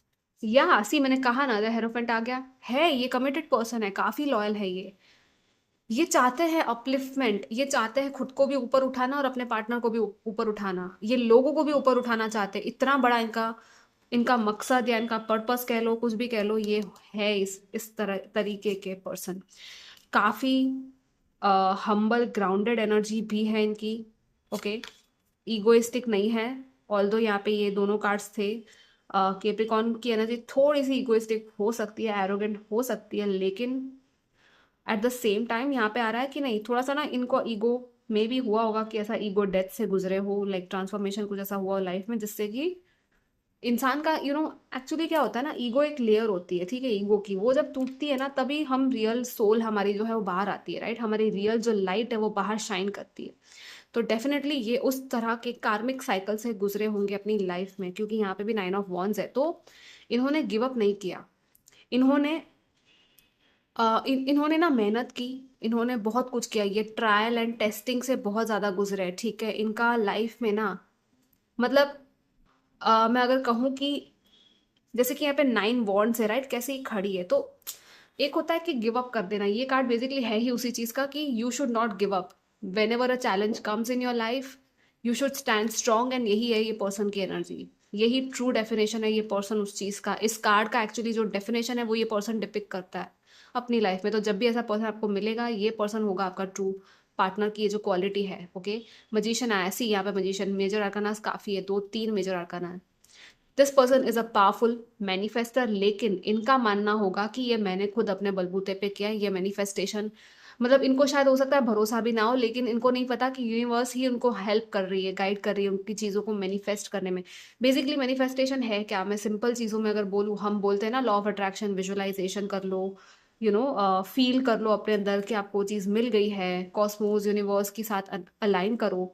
या सी, मैंने कहा ना, द हेरोफेंट आ गया है, ये कमिटेड पर्सन है, काफी लॉयल है ये चाहते हैं अपलिफ्टमेंट, ये चाहते हैं खुद को भी ऊपर उठाना और अपने पार्टनर को भी ऊपर उठाना, ये लोगों को भी ऊपर उठाना चाहते हैं। इतना बड़ा इनका इनका मकसद या इनका पर्पस कह लो, कुछ भी कह लो, ये है इस तरह तरीके के पर्सन। काफी हम्बल ग्राउंडेड एनर्जी भी है इनकी। ओके, ईगोइस्टिक नहीं है। ऑल्दो यहाँ पे ये दोनों कार्ड्स थे, केप्रिकॉन की एनर्जी थोड़ी सी ईगोइस्टिक हो सकती है, एरोगेंट हो सकती है, लेकिन एट द सेम टाइम यहाँ पे आ रहा है कि नहीं, थोड़ा सा ना इनको ईगो में भी हुआ होगा कि ऐसा ईगो डेथ से गुजरे हो, लाइक ट्रांसफॉर्मेशन कुछ ऐसा हुआ हो लाइफ में, जिससे कि इंसान का एक्चुअली क्या होता है ना, ईगो एक लेयर होती है, ठीक है, ईगो की वो जब टूटती है ना, तभी हम रियल सोल हमारी जो है वो बाहर आती है, राइट, हमारी रियल जो लाइट है वो बाहर शाइन करती है। तो डेफिनेटली ये उस तरह के कार्मिक साइकिल से गुजरे होंगे अपनी लाइफ में, क्योंकि यहाँ पे भी 9 ऑफ वॉन्ड्स है, तो इन्होंने गिव अप नहीं किया। इन्होंने इन्होंने ना मेहनत की, इन्होंने बहुत कुछ किया, ये ट्रायल एंड टेस्टिंग से बहुत ज़्यादा गुजरे, ठीक है, इनका लाइफ में ना, मतलब मैं अगर कहूँ कि जैसे कि यहाँ पे 9 वॉन्ड्स है, राइट, कैसे ही खड़ी है, तो एक होता है कि गिव अप कर देना, ये कार्ड बेसिकली है ही उसी चीज़ का कि you should not give up. When ever a challenge comes in your life, you should stand strong, and यही है ये पर्सन की एनर्जी, यही ट्रू डेफिनेशन है ये पर्सन उस चीज़ का। इस कार्ड का एक्चुअली जो डेफिनेशन है वो ये पर्सन डिपिक्ट करता है अपनी लाइफ में। तो जब भी ऐसा पर्सन आपको मिलेगा, ये पर्सन होगा आपका ट्रू पार्टनर की ये जो क्वालिटी है। ओके, मजीशियन आया, सी यहाँ पे मजीशियन, मेजर आर्कानास काफ़ी है, 2 3 मेजर आर्काना है। This person is a powerful manifester, लेकिन इनका मानना होगा कि ये मैंने खुद अपने बलबूते पे किया है, ये मैनिफेस्टेशन, मतलब इनको शायद हो सकता है भरोसा भी ना हो, लेकिन इनको नहीं पता कि यूनिवर्स ही उनको हेल्प कर रही है, गाइड कर रही है उनकी चीज़ों को मैनिफेस्ट करने में। बेसिकली मैनिफेस्टेशन है क्या, मैं सिंपल चीज़ों में अगर बोलूँ, हम बोलते हैं ना लॉ ऑफ अट्रैक्शन, विजुअलाइजेशन कर लो, फील कर लो अपने अंदर कि आपको चीज़ मिल गई है, कॉस्मोस यूनिवर्स के साथ अलाइन करो,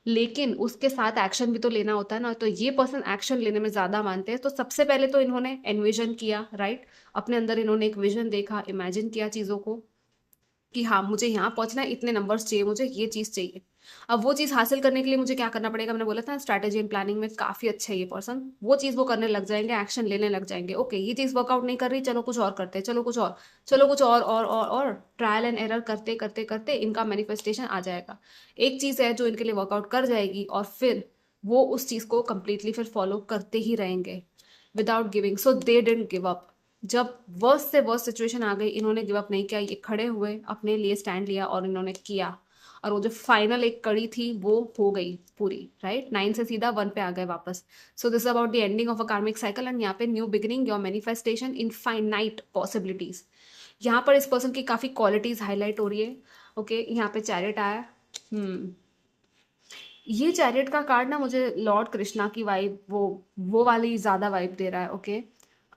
लेकिन उसके साथ एक्शन भी तो लेना होता है ना। तो ये पर्सन एक्शन लेने में ज़्यादा मानते हैं, तो सबसे पहले तो इन्होंने एनविजन किया, राइट, अपने अंदर इन्होंने एक विजन देखा, इमेजिन किया चीज़ों को कि हाँ मुझे यहाँ पहुँचना है, इतने नंबर्स चाहिए, मुझे ये चीज़ चाहिए। अब वो चीज़ हासिल करने के लिए मुझे क्या करना पड़ेगा, मैंने बोला था स्ट्रैटेजी एंड प्लानिंग में काफ़ी अच्छा है ये पर्सन, वो चीज़ वो करने लग जाएंगे, एक्शन लेने लग जाएंगे। ओके, ये चीज़ वर्कआउट नहीं कर रही, चलो कुछ और करते हैं, चलो कुछ और, चलो कुछ और ट्रायल एंड एरर करते करते करते इनका मैनिफेस्टेशन आ जाएगा। एक चीज़ है जो इनके लिए वर्कआउट कर जाएगी, और फिर वो उस चीज़ को कंप्लीटली फिर फॉलो करते ही रहेंगे without giving. So they didn't give up. जब वर्स्ट से वर्स्ट सिचुएशन आ गई, इन्होंने गिव अप नहीं किया, ये खड़े हुए, अपने लिए स्टैंड लिया और इन्होंने किया, और वो जो फाइनल एक कड़ी थी वो हो गई पूरी, राइट, 9 से सीधा 1 पे आ गए वापस। So this about the ending of a कार्मिक साइकिल, एंड यहाँ पे new beginning, your manifestation, infinite possibilities. यहाँ पर इस पर्सन की काफ़ी क्वालिटीज हाईलाइट हो रही है। ओके, यहाँ पे चैरिट आया। ये चैरिट का कार्ड ना मुझे लॉर्ड कृष्णा की वाइब, वो वाली ज़्यादा वाइब दे रहा है। Okay,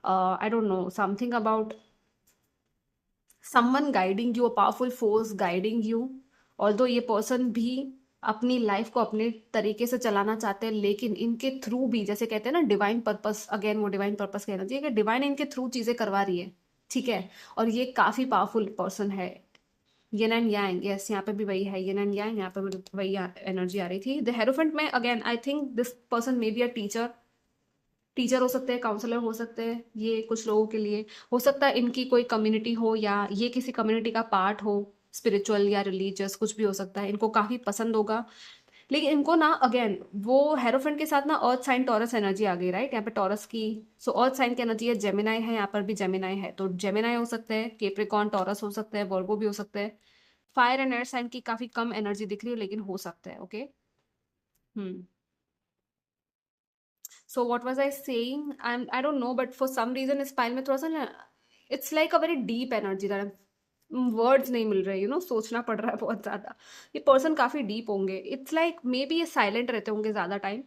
I don't know, something about someone guiding you, a powerful force guiding you। Although ये पर्सन भी अपनी लाइफ को अपने तरीके से चलाना चाहते हैं, लेकिन इनके थ्रू भी, जैसे कहते हैं ना डिवाइन पर्पस, अगेन वो डिवाइन पर्पस कहना चाहिए कि डिवाइन इनके थ्रू चीजें करवा रही है, ठीक है। और ये काफी पावरफुल पर्सन है। येन एंड यांग, यस, यहाँ पे भी वही है, येन एंड यांग, यहाँ पे मुझे वही एनर्जी आ रही थी। द हेरोफेंट में again I think this person may be a teacher, teacher हो सकते हैं, काउंसलर हो सकते हैं, ये कुछ लोगों के लिए हो सकता है इनकी कोई कम्युनिटी हो, या ये किसी कम्युनिटी का पार्ट हो, स्पिरिचुअल या रिलीजियस, कुछ भी हो सकता है, इनको काफी पसंद होगा। लेकिन इनको ना अगेन वो हेरोफेंट के साथ ना अर्थ साइन टॉरस एनर्जी आ गई, राइट, यहाँ पे टॉरस की। सो अर्थ साइन की एनर्जी है, जेमिनाई है, यहाँ पर भी जेमिनाई है, तो जेमिनाई हो सकते हैं, केप्रिकॉन टॉरस हो सकते हैं, वर्गो भी हो सकते हैं। फायर एंड एयर साइन की काफी कम एनर्जी दिख रही है, लेकिन हो सकता है। Okay, hmm. So what was I saying, I don't know, but for some reason इस पाइल में थोड़ा सा ना, it's like a very deep energy that, words नहीं मिल रहे, सोचना पड़ रहा है बहुत ज़्यादा। ये पर्सन काफ़ी डीप होंगे, इट्स लाइक मे बी ये साइलेंट रहते होंगे ज़्यादा टाइम,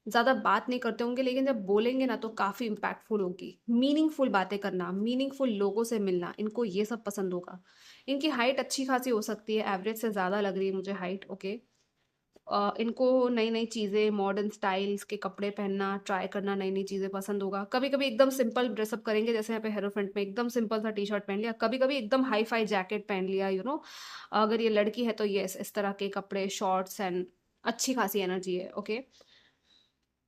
ज़्यादा बात नहीं करते होंगे, लेकिन जब बोलेंगे ना तो काफ़ी इम्पैक्टफुल होगी, मीनिंगफुल बातें करना, मीनिंगफुल लोगों से मिलना, इनको ये सब पसंद होगा। इनकी हाइट अच्छी खासी हो सकती है, एवरेज से ज़्यादा लग रही है मुझे हाइट। ओके, इनको नई नई चीज़ें, मॉडर्न स्टाइल्स के कपड़े पहनना, ट्राई करना, नई नई चीज़ें पसंद होगा। कभी कभी एकदम सिंपल ड्रेसअप करेंगे, जैसे यहाँ पे हेरोफ्रंट में एकदम सिंपल सा टी शर्ट पहन लिया, कभी कभी एकदम हाई फाई जैकेट पहन लिया, अगर ये लड़की है तो ये इस तरह के कपड़े, शॉर्ट्स एंड अच्छी खासी एनर्जी है। ओके,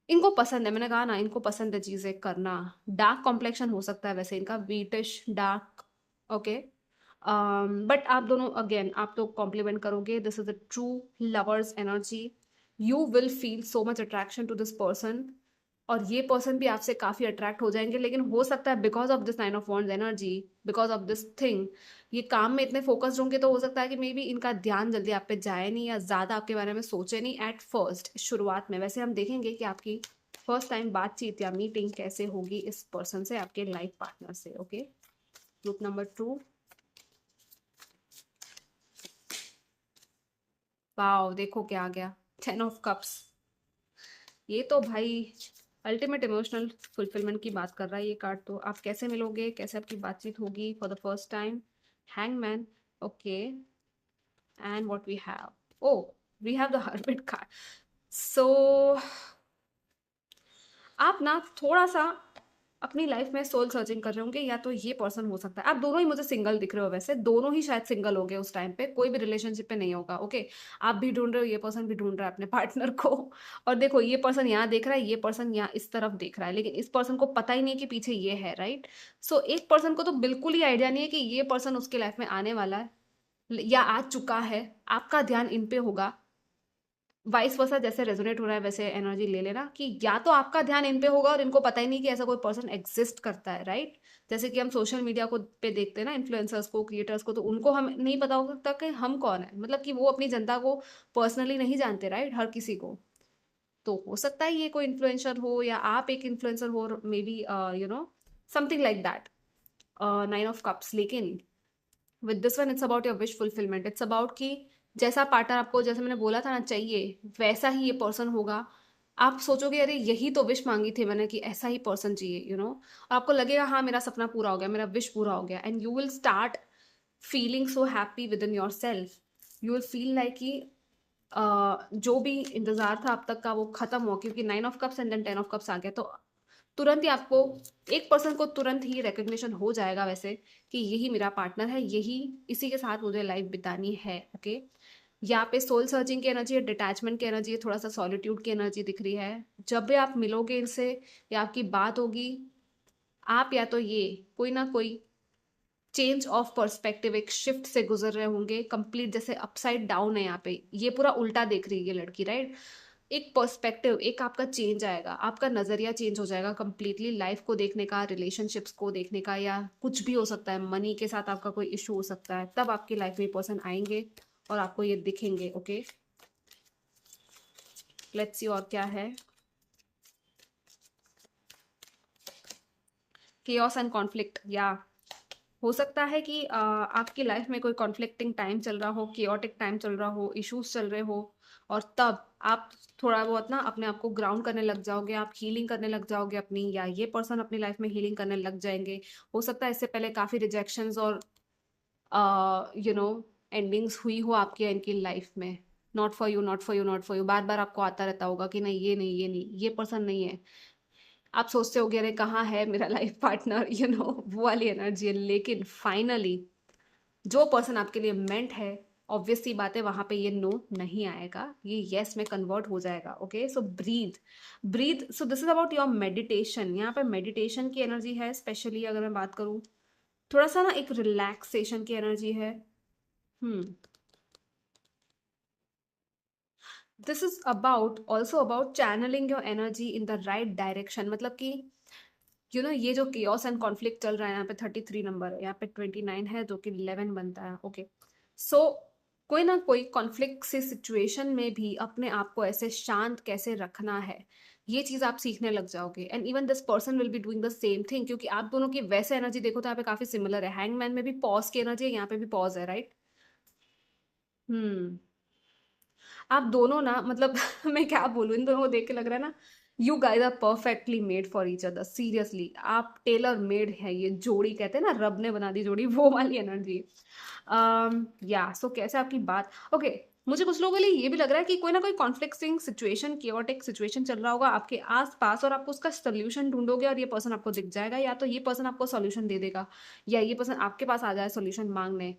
इनको पसंद है, मैंने कहा ना, इनको पसंद है चीजें करना। डार्क कॉम्प्लेक्शन हो सकता है वैसे इनका, वीटिश डार्क। ओके, बट आप दोनों अगेन आप तो कॉम्प्लीमेंट करोगे, this is a true lovers energy. You will feel so much attraction to this person, और ये पर्सन भी आपसे काफी अट्रैक्ट हो जाएंगे, लेकिन हो सकता है because of this nine of wands energy, because of this thing, ये काम में इतने फोकस्ड होंगे तो हो सकता है कि मे बी इनका ध्यान जल्दी आप पे जाए नहीं, या ज्यादा आपके बारे में सोचे नहीं एट फर्स्ट, शुरुआत में। वैसे हम देखेंगे कि आपकी फर्स्ट टाइम बातचीत या मीटिंग कैसे होगी इस पर्सन से, आपके लाइफ पार्टनर से। Okay, group number 2। वाओ, देखो क्या आ गया, 10 ऑफ कप्स। ये तो भाई अल्टीमेट इमोशनल फुलफिलमेंट की बात कर रहा है ये कार्ड। तो आप कैसे मिलोगे, कैसे आपकी बातचीत होगी for the first time, hangman. Okay, and what we have, oh we have the hermit card. So आप ना थोड़ा सा अपनी लाइफ में सोल सर्चिंग कर रहे होंगे, या तो ये पर्सन हो सकता है, आप दोनों ही मुझे सिंगल दिख रहे हो, वैसे दोनों ही शायद सिंगल हो गए उस टाइम पे, कोई भी रिलेशनशिप पे नहीं होगा। ओके, आप भी ढूंढ रहे हो, ये पर्सन भी ढूंढ रहा है अपने पार्टनर को। और देखो, ये पर्सन यहाँ देख रहा है, ये पर्सन यहाँ इस तरफ देख रहा है, लेकिन इस पर्सन को पता ही नहीं है कि पीछे ये है, राइट। सो एक पर्सन को तो बिल्कुल ही आइडिया नहीं है कि ये पर्सन उसके लाइफ में आने वाला है या आ चुका है, आपका ध्यान इन पे होगा। वाइस वर्सा, जैसे रेजोनेट हो रहा है वैसे एनर्जी ले लेना, कि या तो आपका ध्यान इन पे होगा और इनको पता ही नहीं कि ऐसा कोई पर्सन एग्जिस्ट करता है, राइट। जैसे कि हम सोशल मीडिया को पे देखते हैं ना, इन्फ्लुएंसर्स को, क्रिएटर्स को, तो उनको हम नहीं पता होता कि हम कौन है, मतलब कि वो अपनी जनता को पर्सनली नहीं जानते, राइट, हर किसी को। तो हो सकता है ये कोई इन्फ्लुएंसर हो, या आप एक इन्फ्लुएंसर हो, maybe something like that. 9 of cups, लेकिन with this one it's about your wish fulfilment. It's about कि जैसा पार्टनर आपको, जैसे मैंने बोला था ना, चाहिए, वैसा ही ये पर्सन होगा। आप सोचोगे अरे यही तो विश मांगी थी मैंने, कि ऐसा ही पर्सन चाहिए, और आपको लगेगा हाँ मेरा सपना पूरा हो गया, मेरा विश पूरा हो गया, and you will start feeling so happy with in your self. You will feel like कि जो भी इंतजार था अब तक का वो खत्म हुआ, क्योंकि 9 of cups and then 10 of cups आ गया, तो तुरंत ही आपको, एक पर्सन को तुरंत ही रिकग्निशन हो जाएगा वैसे, कि यही मेरा पार्टनर है, यही, इसी के साथ मुझे लाइफ बितानी है। ओके, यहाँ पे सोल सर्चिंग की एनर्जी है, डिटैचमेंट की एनर्जी है, थोड़ा सा सॉलिट्यूड की एनर्जी दिख रही है। जब भी आप मिलोगे इनसे या आपकी बात होगी, आप या तो ये कोई ना कोई चेंज ऑफ पर्सपेक्टिव, एक शिफ्ट से गुजर रहे होंगे, कंप्लीट जैसे अपसाइड डाउन है यहाँ पे, ये पूरा उल्टा देख रही है ये लड़की, राइट। एक पर्सपेक्टिव, एक आपका चेंज आएगा, आपका नजरिया चेंज हो जाएगा कंप्लीटली, लाइफ को देखने का, रिलेशनशिप्स को देखने का, या कुछ भी हो सकता है, मनी के साथ आपका कोई इशू हो सकता है, तब आपकी लाइफ में पर्सन आएंगे और आपको ये दिखेंगे। ओके, लेट्स सी और क्या है। केओस एंड कॉन्फ्लिक्ट, या हो सकता है कि आपकी लाइफ में कोई कॉन्फ्लिक्टिंग टाइम चल रहा हो, केओटिक टाइम चल रहा हो, इश्यूज चल रहे हो, और तब आप थोड़ा बहुत ना अपने आप को ग्राउंड करने लग जाओगे, आप हीलिंग करने लग जाओगे अपनी, या ये पर्सन अपनी लाइफ में हीलिंग करने लग जाएंगे। हो सकता है इससे पहले काफी रिजेक्शंस और यू नो एंडिंग्स हुई हो आपकी इनकी लाइफ में। Not for you, not for you, not for you, बार बार आपको आता रहता होगा कि नहीं, ये नहीं, ये नहीं, ये पर्सन नहीं है। आप सोचते होगे अरे कहाँ है मेरा लाइफ पार्टनर, वो वाली एनर्जी है। लेकिन फाइनली जो पर्सन आपके लिए मेंट है, ऑब्वियस सी बात है, वहां पे ये नो नहीं आएगा, ये यस में कन्वर्ट हो जाएगा। Okay, so breathe, breathe. So this is about your meditation. यहाँ पे मेडिटेशन की एनर्जी है, स्पेशली अगर मैं बात करूँ, थोड़ा सा ना एक रिलैक्सेशन की एनर्जी है। This is about also about channelling your energy in the right direction, मतलब कि ये जो केओस एंड कॉन्फ्लिक्ट चल रहा है, यहाँ पे 33 नंबर है, यहाँ पे 29 है, जो कि 11 बनता है। ओके, सो कोई ना कोई कॉन्फ्लिक्ट से सिचुएशन में भी अपने आप को ऐसे शांत कैसे रखना है, ये चीज आप सीखने लग जाओगे, and even this person will be doing the same thing, क्योंकि आप दोनों की वैसे एनर्जी देखो तो यहाँ पे काफी सिमिलर है। हैंगमैन में भी पॉज की एनर्जी है, यहाँ पे भी पॉज है, राइट। हम्म, आप दोनों ना, मतलब मैं क्या बोलूं, इन दोनों को देख के लग रहा है ना, you guys are perfectly made for each other, seriously आप टेलर मेड है, ये जोड़ी कहते हैं ना, रब ने बना दी जोड़ी, वो वाली एनर्जी। या सो कैसे आपकी बात, ओके, मुझे कुछ लोगों के लिए ये भी लग रहा है कि कोई ना कोई कॉन्फ्लिक्टिंग सिचुएशन, केओटिक सिचुएशन चल रहा होगा आपके आस-पास और आप उसका सॉल्यूशन ढूँढोगे और ये पर्सन आपको दिख जाएगा, या तो ये पर्सन आपको सॉल्यूशन दे देगा या ये पर्सन आपके पास आ जाए सॉल्यूशन माँगने।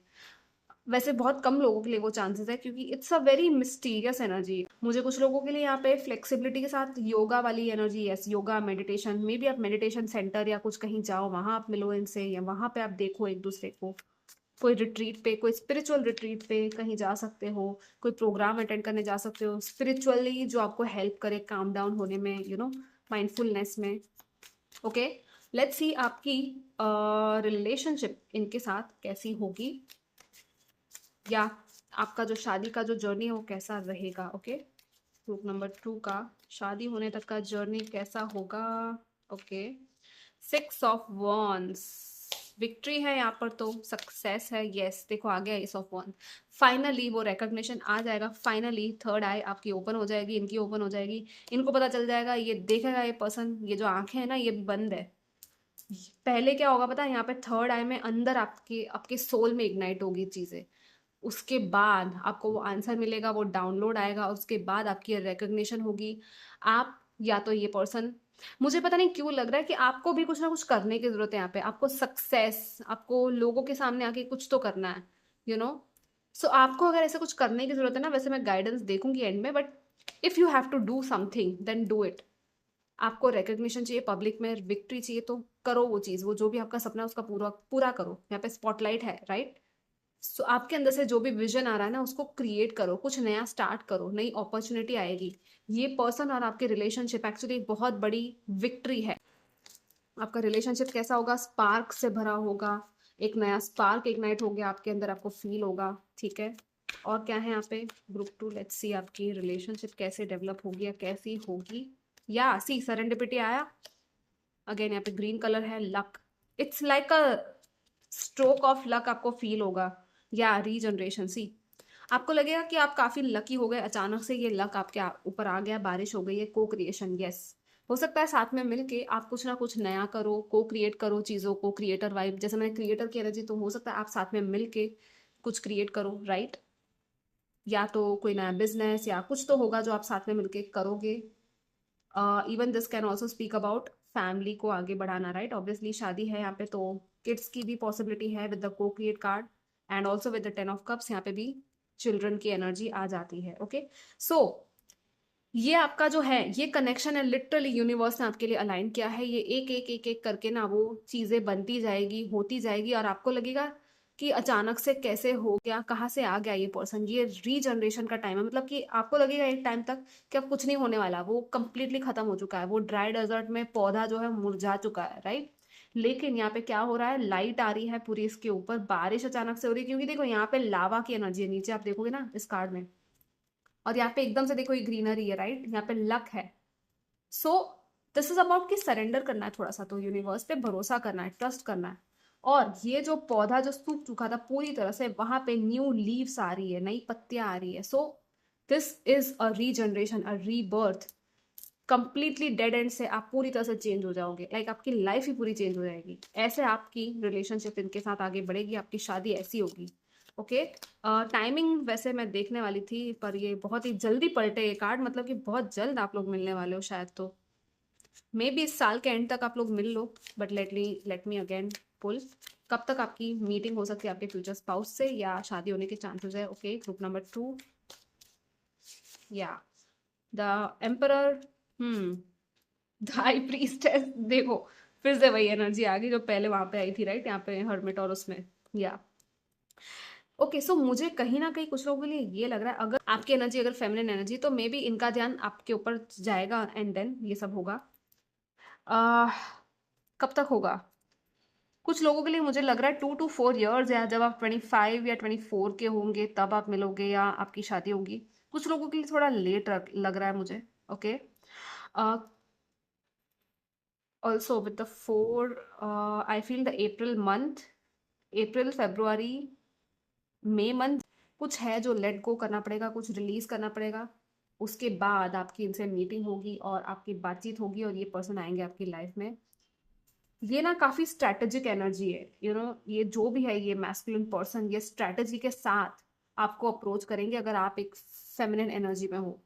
वैसे बहुत कम लोगों के लिए वो चांसेस है क्योंकि it's a very mysterious energy. मुझे कुछ लोगों के लिए यहाँ पे फ्लेक्सिबिलिटी के साथ योगा वाली energy, yes yoga, meditation, may be आप मेडिटेशन सेंटर या कुछ कहीं जाओ, वहाँ आप मिलो इनसे या वहाँ पे आप देखो एक दूसरे को। कोई रिट्रीट पे, कोई स्पिरिचुअल रिट्रीट पे कहीं जा सकते हो, कोई प्रोग्राम अटेंड करने जा सकते हो स्पिरिचुअली जो आपको हेल्प करे काम डाउन होने में, माइंडफुलनेस में। ओके, लेट्स सी आपकी रिलेशनशिप इनके साथ कैसी होगी, या आपका जो शादी का जो जर्नी है वो कैसा रहेगा। ओके, ग्रुप नंबर 2 का शादी होने तक का जर्नी कैसा होगा। ओके, 6 ऑफ वॉन्ड्स, विक्ट्री है यहाँ पर, तो सक्सेस है। यस, देखो आ गया एस ऑफ वॉन्ड। फाइनली वो रिकॉग्निशन आ जाएगा, फाइनली थर्ड आई आपकी ओपन हो जाएगी, इनकी ओपन हो जाएगी, इनको पता चल जाएगा, ये देखेगा ये पर्सन, ये जो आंखें हैं ना ये बंद है। पहले क्या होगा पता है, यहाँ पे थर्ड आई में अंदर आपके आपके सोल में इग्नाइट होगी चीजें, उसके बाद आपको वो आंसर मिलेगा, वो डाउनलोड आएगा, उसके बाद आपकी रिकग्निशन होगी। आप या तो ये पर्सन, मुझे पता नहीं क्यों लग रहा है कि आपको भी कुछ ना कुछ करने की जरूरत है यहाँ पे, आपको सक्सेस, आपको लोगों के सामने आके कुछ तो करना है, यू नो सो आपको अगर ऐसे कुछ करने की जरूरत है ना, वैसे मैं गाइडेंस देखूंगी एंड में, but if you have to do something then do it. आपको रिकग्निशन चाहिए, पब्लिक में विक्ट्री चाहिए, तो करो वो चीज, वो जो भी आपका सपना है उसका पूरा पूरा करो। यहाँ पे स्पॉटलाइट है, राइट। सो आपके अंदर से जो भी विजन आ रहा है ना उसको क्रिएट करो, कुछ नया स्टार्ट करो, नई अपॉर्चुनिटी आएगी। ये पर्सन और आपके रिलेशनशिप एक्चुअली एक बहुत बड़ी विक्ट्री है। आपका रिलेशनशिप कैसा होगा, स्पार्क से भरा होगा, एक नया स्पार्क इग्नाइट हो गया आपके अंदर, आपको फील होगा। ठीक है, और क्या है यहाँ पे ग्रुप 2, लेट्स सी आपकी रिलेशनशिप कैसे डेवलप होगी या कैसी होगी। या सी सेरेंडिपिटी आया अगेन, यहाँ पे ग्रीन कलर है, luck, it's like a stroke of luck आपको फील होगा, या रीजनरेशन। सी आपको लगेगा कि आप काफी लकी हो गए, अचानक से ये लक आपके ऊपर आ गया, बारिश हो गई है, को क्रिएशन। यस, हो सकता है साथ में मिलके आप कुछ ना कुछ नया करो, को क्रिएट करो चीजों को, क्रिएटर वाइब, जैसे मैंने क्रिएटर की एनर्जी, तो हो सकता है आप साथ में मिलके कुछ क्रिएट करो, राइट। या तो कोई नया बिजनेस या कुछ तो होगा जो आप साथ में मिलके करोगे। Even this can also speak about family को आगे बढ़ाना, राइट। ऑब्वियसली शादी है यहाँ पे, तो किड्स की भी पॉसिबिलिटी है विद द को create card, and also with the 10 of cups, यहाँ पे भी चिल्ड्रन की एनर्जी आ जाती है। ओके, सो ये आपका जो है ये कनेक्शन है, लिटरली यूनिवर्स ने आपके लिए अलाइन किया है। ये एक एक एक एक करके ना वो चीजें बनती जाएगी, होती जाएगी, और आपको लगेगा कि अचानक से कैसे हो गया, कहाँ से आ गया ये पर्सन। ये रीजनरेशन का टाइम है, मतलब कि आपको लगेगा एक टाइम तक कि अब कुछ नहीं होने वाला, वो कंप्लीटली खत्म हो चुका है, वो ड्राई डेजर्ट में पौधा जो है मुरझा चुका है, राइट। लेकिन यहाँ पे क्या हो रहा है, लाइट आ रही है पूरी इसके ऊपर, बारिश अचानक से हो रही है, क्योंकि देखो यहाँ पे लावा की एनर्जी है, नीचे आप देखोगे ना इस कार्ड में, और यहाँ पे एकदम से देखो ये ग्रीनरी है, राइट, यहाँ पे लक है। सो दिस इज अबाउट कि सरेंडर करना है थोड़ा सा, तो यूनिवर्स पे भरोसा करना है, ट्रस्ट करना है। और ये जो पौधा जो सूख चुका था पूरी तरह से, वहां पे न्यू लीव्स आ रही है, नई पत्तियां आ रही है। सो this is a regeneration, a rebirth. Completely dead and से आप पूरी तरह से चेंज हो जाओगे, लाइक आपकी लाइफ ही पूरी चेंज हो जाएगी। ऐसे आपकी रिलेशनशिप इनके साथ आगे बढ़ेगी, आपकी शादी ऐसी होगी। ओके, टाइमिंग वैसे मैं देखने वाली थी, पर ये बहुत ही जल्दी पलटे ये कार्ड, मतलब कि बहुत जल्द आप लोग मिलने वाले हो शायद, तो मे बी इस साल के एंड तक आप लोग मिल लो। बट लेट मी अगेन पुल, कब तक आपकी मीटिंग हो सकती है आपके फ्यूचर स्पाउस से, या शादी होने के चांसेस है। ओके, ग्रुप नंबर 2, या the emperor, the high priestess, देखो फिर से वही एनर्जी आ गई जो पहले वहां पे आई थी, राइट, यहाँ पे हर्मिट और उसमें, या ओके। सो मुझे कहीं ना कहीं कुछ लोगों के लिए ये लग रहा है, अगर आपकी एनर्जी अगर फेमिनिन एनर्जी, तो मे बी इनका ध्यान आपके ऊपर जाएगा एंड देन ये सब होगा। आह, कब तक होगा, कुछ लोगों के लिए मुझे लग रहा है 2 to 4 years, या जब आप 25 या 24 के होंगे तब आप मिलोगे या आपकी शादी होगी। कुछ लोगों के लिए थोड़ा लेट लग रहा है मुझे। Okay, also with the 4, I feel the April month, April February May month, कुछ है जो लेट गो करना पड़ेगा, कुछ रिलीज करना पड़ेगा। उसके बाद आपकी इनसे मीटिंग होगी और आपकी बातचीत होगी, और ये पर्सन आएंगे आपकी लाइफ में। ये ना काफी स्ट्रेटेजिक एनर्जी है, ये जो भी है ये मैस्कुलिन पर्सन, ये स्ट्रेटेजी के साथ आपको अप्रोच करेंगे अगर आप एक फेमिनिन एनर्जी में हो।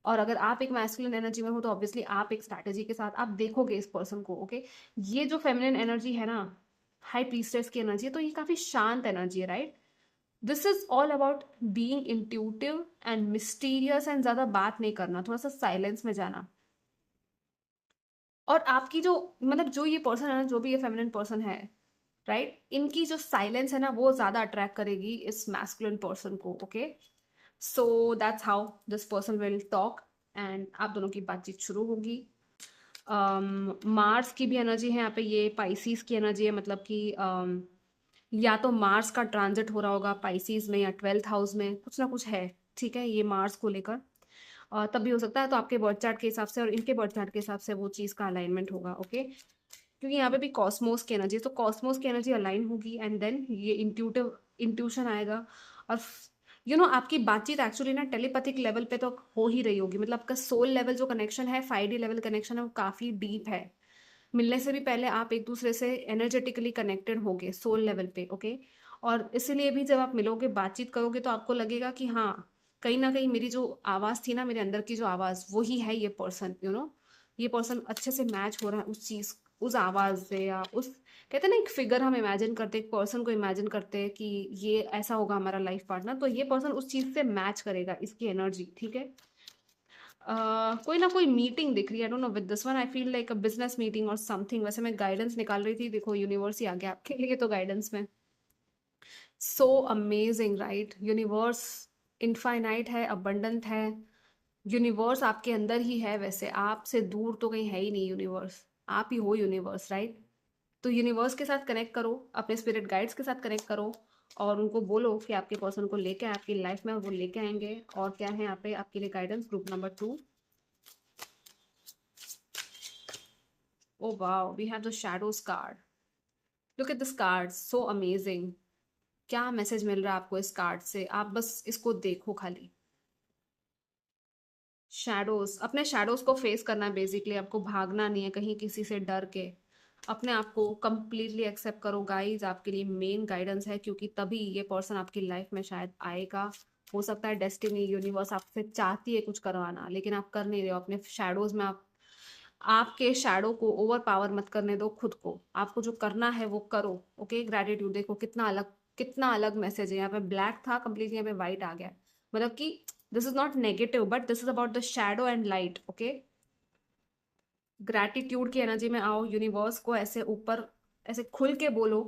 और अगर आप एक मैस्कुलिन एनर्जी में हो तो ऑब्वियसली आप एक स्ट्रैटेजी के साथ आप देखोगे इस पर्सन को। ओके, ये जो फेमिनिन एनर्जी है ना, हाई प्रीस्टेस की एनर्जी है, तो ये काफी शांत एनर्जी है, right. This is all about being intuitive and mysterious and ज्यादा बात नहीं करना, थोड़ा सा साइलेंस में जाना। और आपकी जो मतलब जो ये पर्सन है ना, जो भी ये फेमिनिन पर्सन है, राइट, इनकी जो साइलेंस है ना वो ज्यादा अट्रैक्ट करेगी इस मैस्कुलिन पर्सन को। Okay, so that's how this person will talk and आप दोनों की बातचीत शुरू होगी। मार्स की भी एनर्जी है यहाँ पे, ये पाइसीज की एनर्जी है, मतलब कि या तो मार्स का ट्रांजिट हो रहा होगा पाइसीज में या 12th हाउस में, कुछ ना कुछ है, ठीक है, ये मार्स को लेकर। तब भी हो सकता है, तो आपके बर्थ चार्ट के हिसाब से और इनके बर्थ चार्ट के हिसाब से वो चीज़ का अलाइनमेंट होगा। ओके, क्योंकि यहाँ पे भी कॉस्मोस की एनर्जी, तो कॉस्मोस की एनर्जी अलाइन होगी एंड देन ये इंट्यूशन आएगा। और आपकी बातचीत एक्चुअली ना टेलीपैथिक लेवल पे तो हो ही रही होगी, मतलब आपका सोल लेवल जो कनेक्शन है, 5D लेवल कनेक्शन है, वो काफ़ी डीप है। मिलने से भी पहले आप एक दूसरे से एनर्जेटिकली कनेक्टेड होगे सोल लेवल पे। ओके, और इसीलिए भी जब आप मिलोगे बातचीत करोगे तो आपको लगेगा कि हाँ, कहीं ना कहीं मेरी जो आवाज़ थी ना, मेरे अंदर की जो आवाज़, वही है ये पर्सन। ये पर्सन अच्छे से मैच हो रहा है उस चीज़, उस आवाज़ से, या उस, कहते हैं ना, एक फिगर हम इमेजिन करते हैं, एक पर्सन को इमेजिन करते हैं कि ये ऐसा होगा हमारा लाइफ पार्टनर, तो ये पर्सन उस चीज़ से मैच करेगा, इसकी एनर्जी, ठीक है। कोई ना कोई मीटिंग दिख रही है, आई don't know with this one, I feel like a business meeting और समथिंग। वैसे मैं गाइडेंस निकाल रही थी, देखो यूनिवर्स ही आ गया आपके लिए तो गाइडेंस में। So amazing, right. Universe infinite है, अबंडेंट है, यूनिवर्स आपके अंदर ही है, वैसे आपसे दूर तो कहीं है ही नहीं यूनिवर्स, आप ही हो यूनिवर्स, राइट। तो यूनिवर्स के साथ कनेक्ट करो, अपने स्पिरिट गाइड्स के साथ कनेक्ट करो और उनको बोलो कि आपके पर्सन को लेके आए आपकी लाइफ में, और वो लेके आएंगे। और क्या है यहाँ पे आपके लिए guidance, group number 2। Oh wow, we have the shadows card. Look at this card, so amazing. क्या मैसेज मिल रहा है आपको इस कार्ड से, आप बस इसको देखो खाली। शैडोज, अपने शैडोज को फेस करना है बेसिकली, आपको भागना नहीं है कहीं किसी से डर के। अपने आप को कंप्लीटली एक्सेप्ट करो गाइज, आपके लिए मेन गाइडेंस है, क्योंकि तभी ये पर्सन आपकी लाइफ में शायद आएगा। हो सकता है डेस्टिनी, यूनिवर्स आपसे चाहती है कुछ करवाना, लेकिन आप कर नहीं रहे हो अपने शैडोज में। आप आपके शैडो को ओवर पावर मत करने दो खुद को, आपको जो करना है वो करो। ओके, ग्रेटिट्यूड देखो कितना अलग मैसेज है, यहाँ पे ब्लैक था कंप्लीटली, यहाँ पे व्हाइट आ गया, मतलब कि this is not negative but this is about the shadow and light. Okay, gratitude की एनर्जी में आओ, यूनिवर्स को ऐसे ऊपर ऐसे खुल के बोलो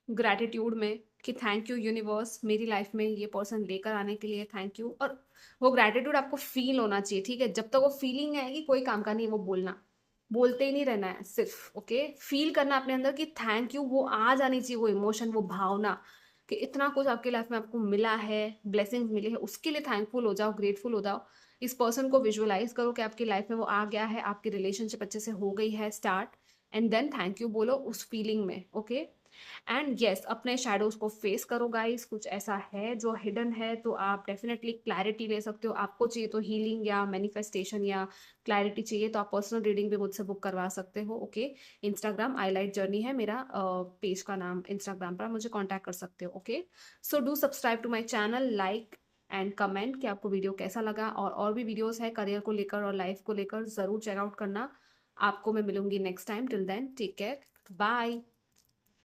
ग्रैटिट्यूड में कि थैंक यू यूनिवर्स, मेरी लाइफ में ये पर्सन लेकर आने के लिए थैंक यू। और वो ग्रैटिट्यूड आपको फील होना चाहिए, ठीक है, जब तक वो फीलिंग आएगी कोई काम का नहीं, वो बोलते ही नहीं रहना है सिर्फ। ओके, फील करना अपने अंदर कि थैंक यू, वो आ जानी चाहिए, वो इमोशन, वो भावना कि इतना कुछ आपकी लाइफ में आपको मिला है, ब्लेसिंग्स मिले हैं, उसके लिए थैंकफुल हो जाओ, ग्रेटफुल हो जाओ। इस पर्सन को विजुअलाइज करो कि आपकी लाइफ में वो आ गया है, आपकी रिलेशनशिप अच्छे से हो गई है start, and then thank you बोलो उस फीलिंग में। ओके, एंड यस, अपने शैडोज को फेस करो गाइस, कुछ ऐसा है जो हिडन है तो आप डेफिनेटली क्लैरिटी ले सकते हो। आपको चाहिए तो हीलिंग या मैनिफेस्टेशन या क्लैरिटी चाहिए तो आप पर्सनल रीडिंग भी मुझसे बुक करवा सकते हो। ओके, इंस्टाग्राम आईलाइट जर्नी है मेरा पेज का नाम, इंस्टाग्राम पर मुझे कॉन्टैक्ट कर सकते हो। Okay, so do subscribe to my channel, like and comment कि आपको वीडियो कैसा लगा, और भी वीडियोस है करियर को लेकर और लाइफ को लेकर, ज़रूर चेकआउट करना। आपको मैं मिलूंगी next time, till then take care, bye.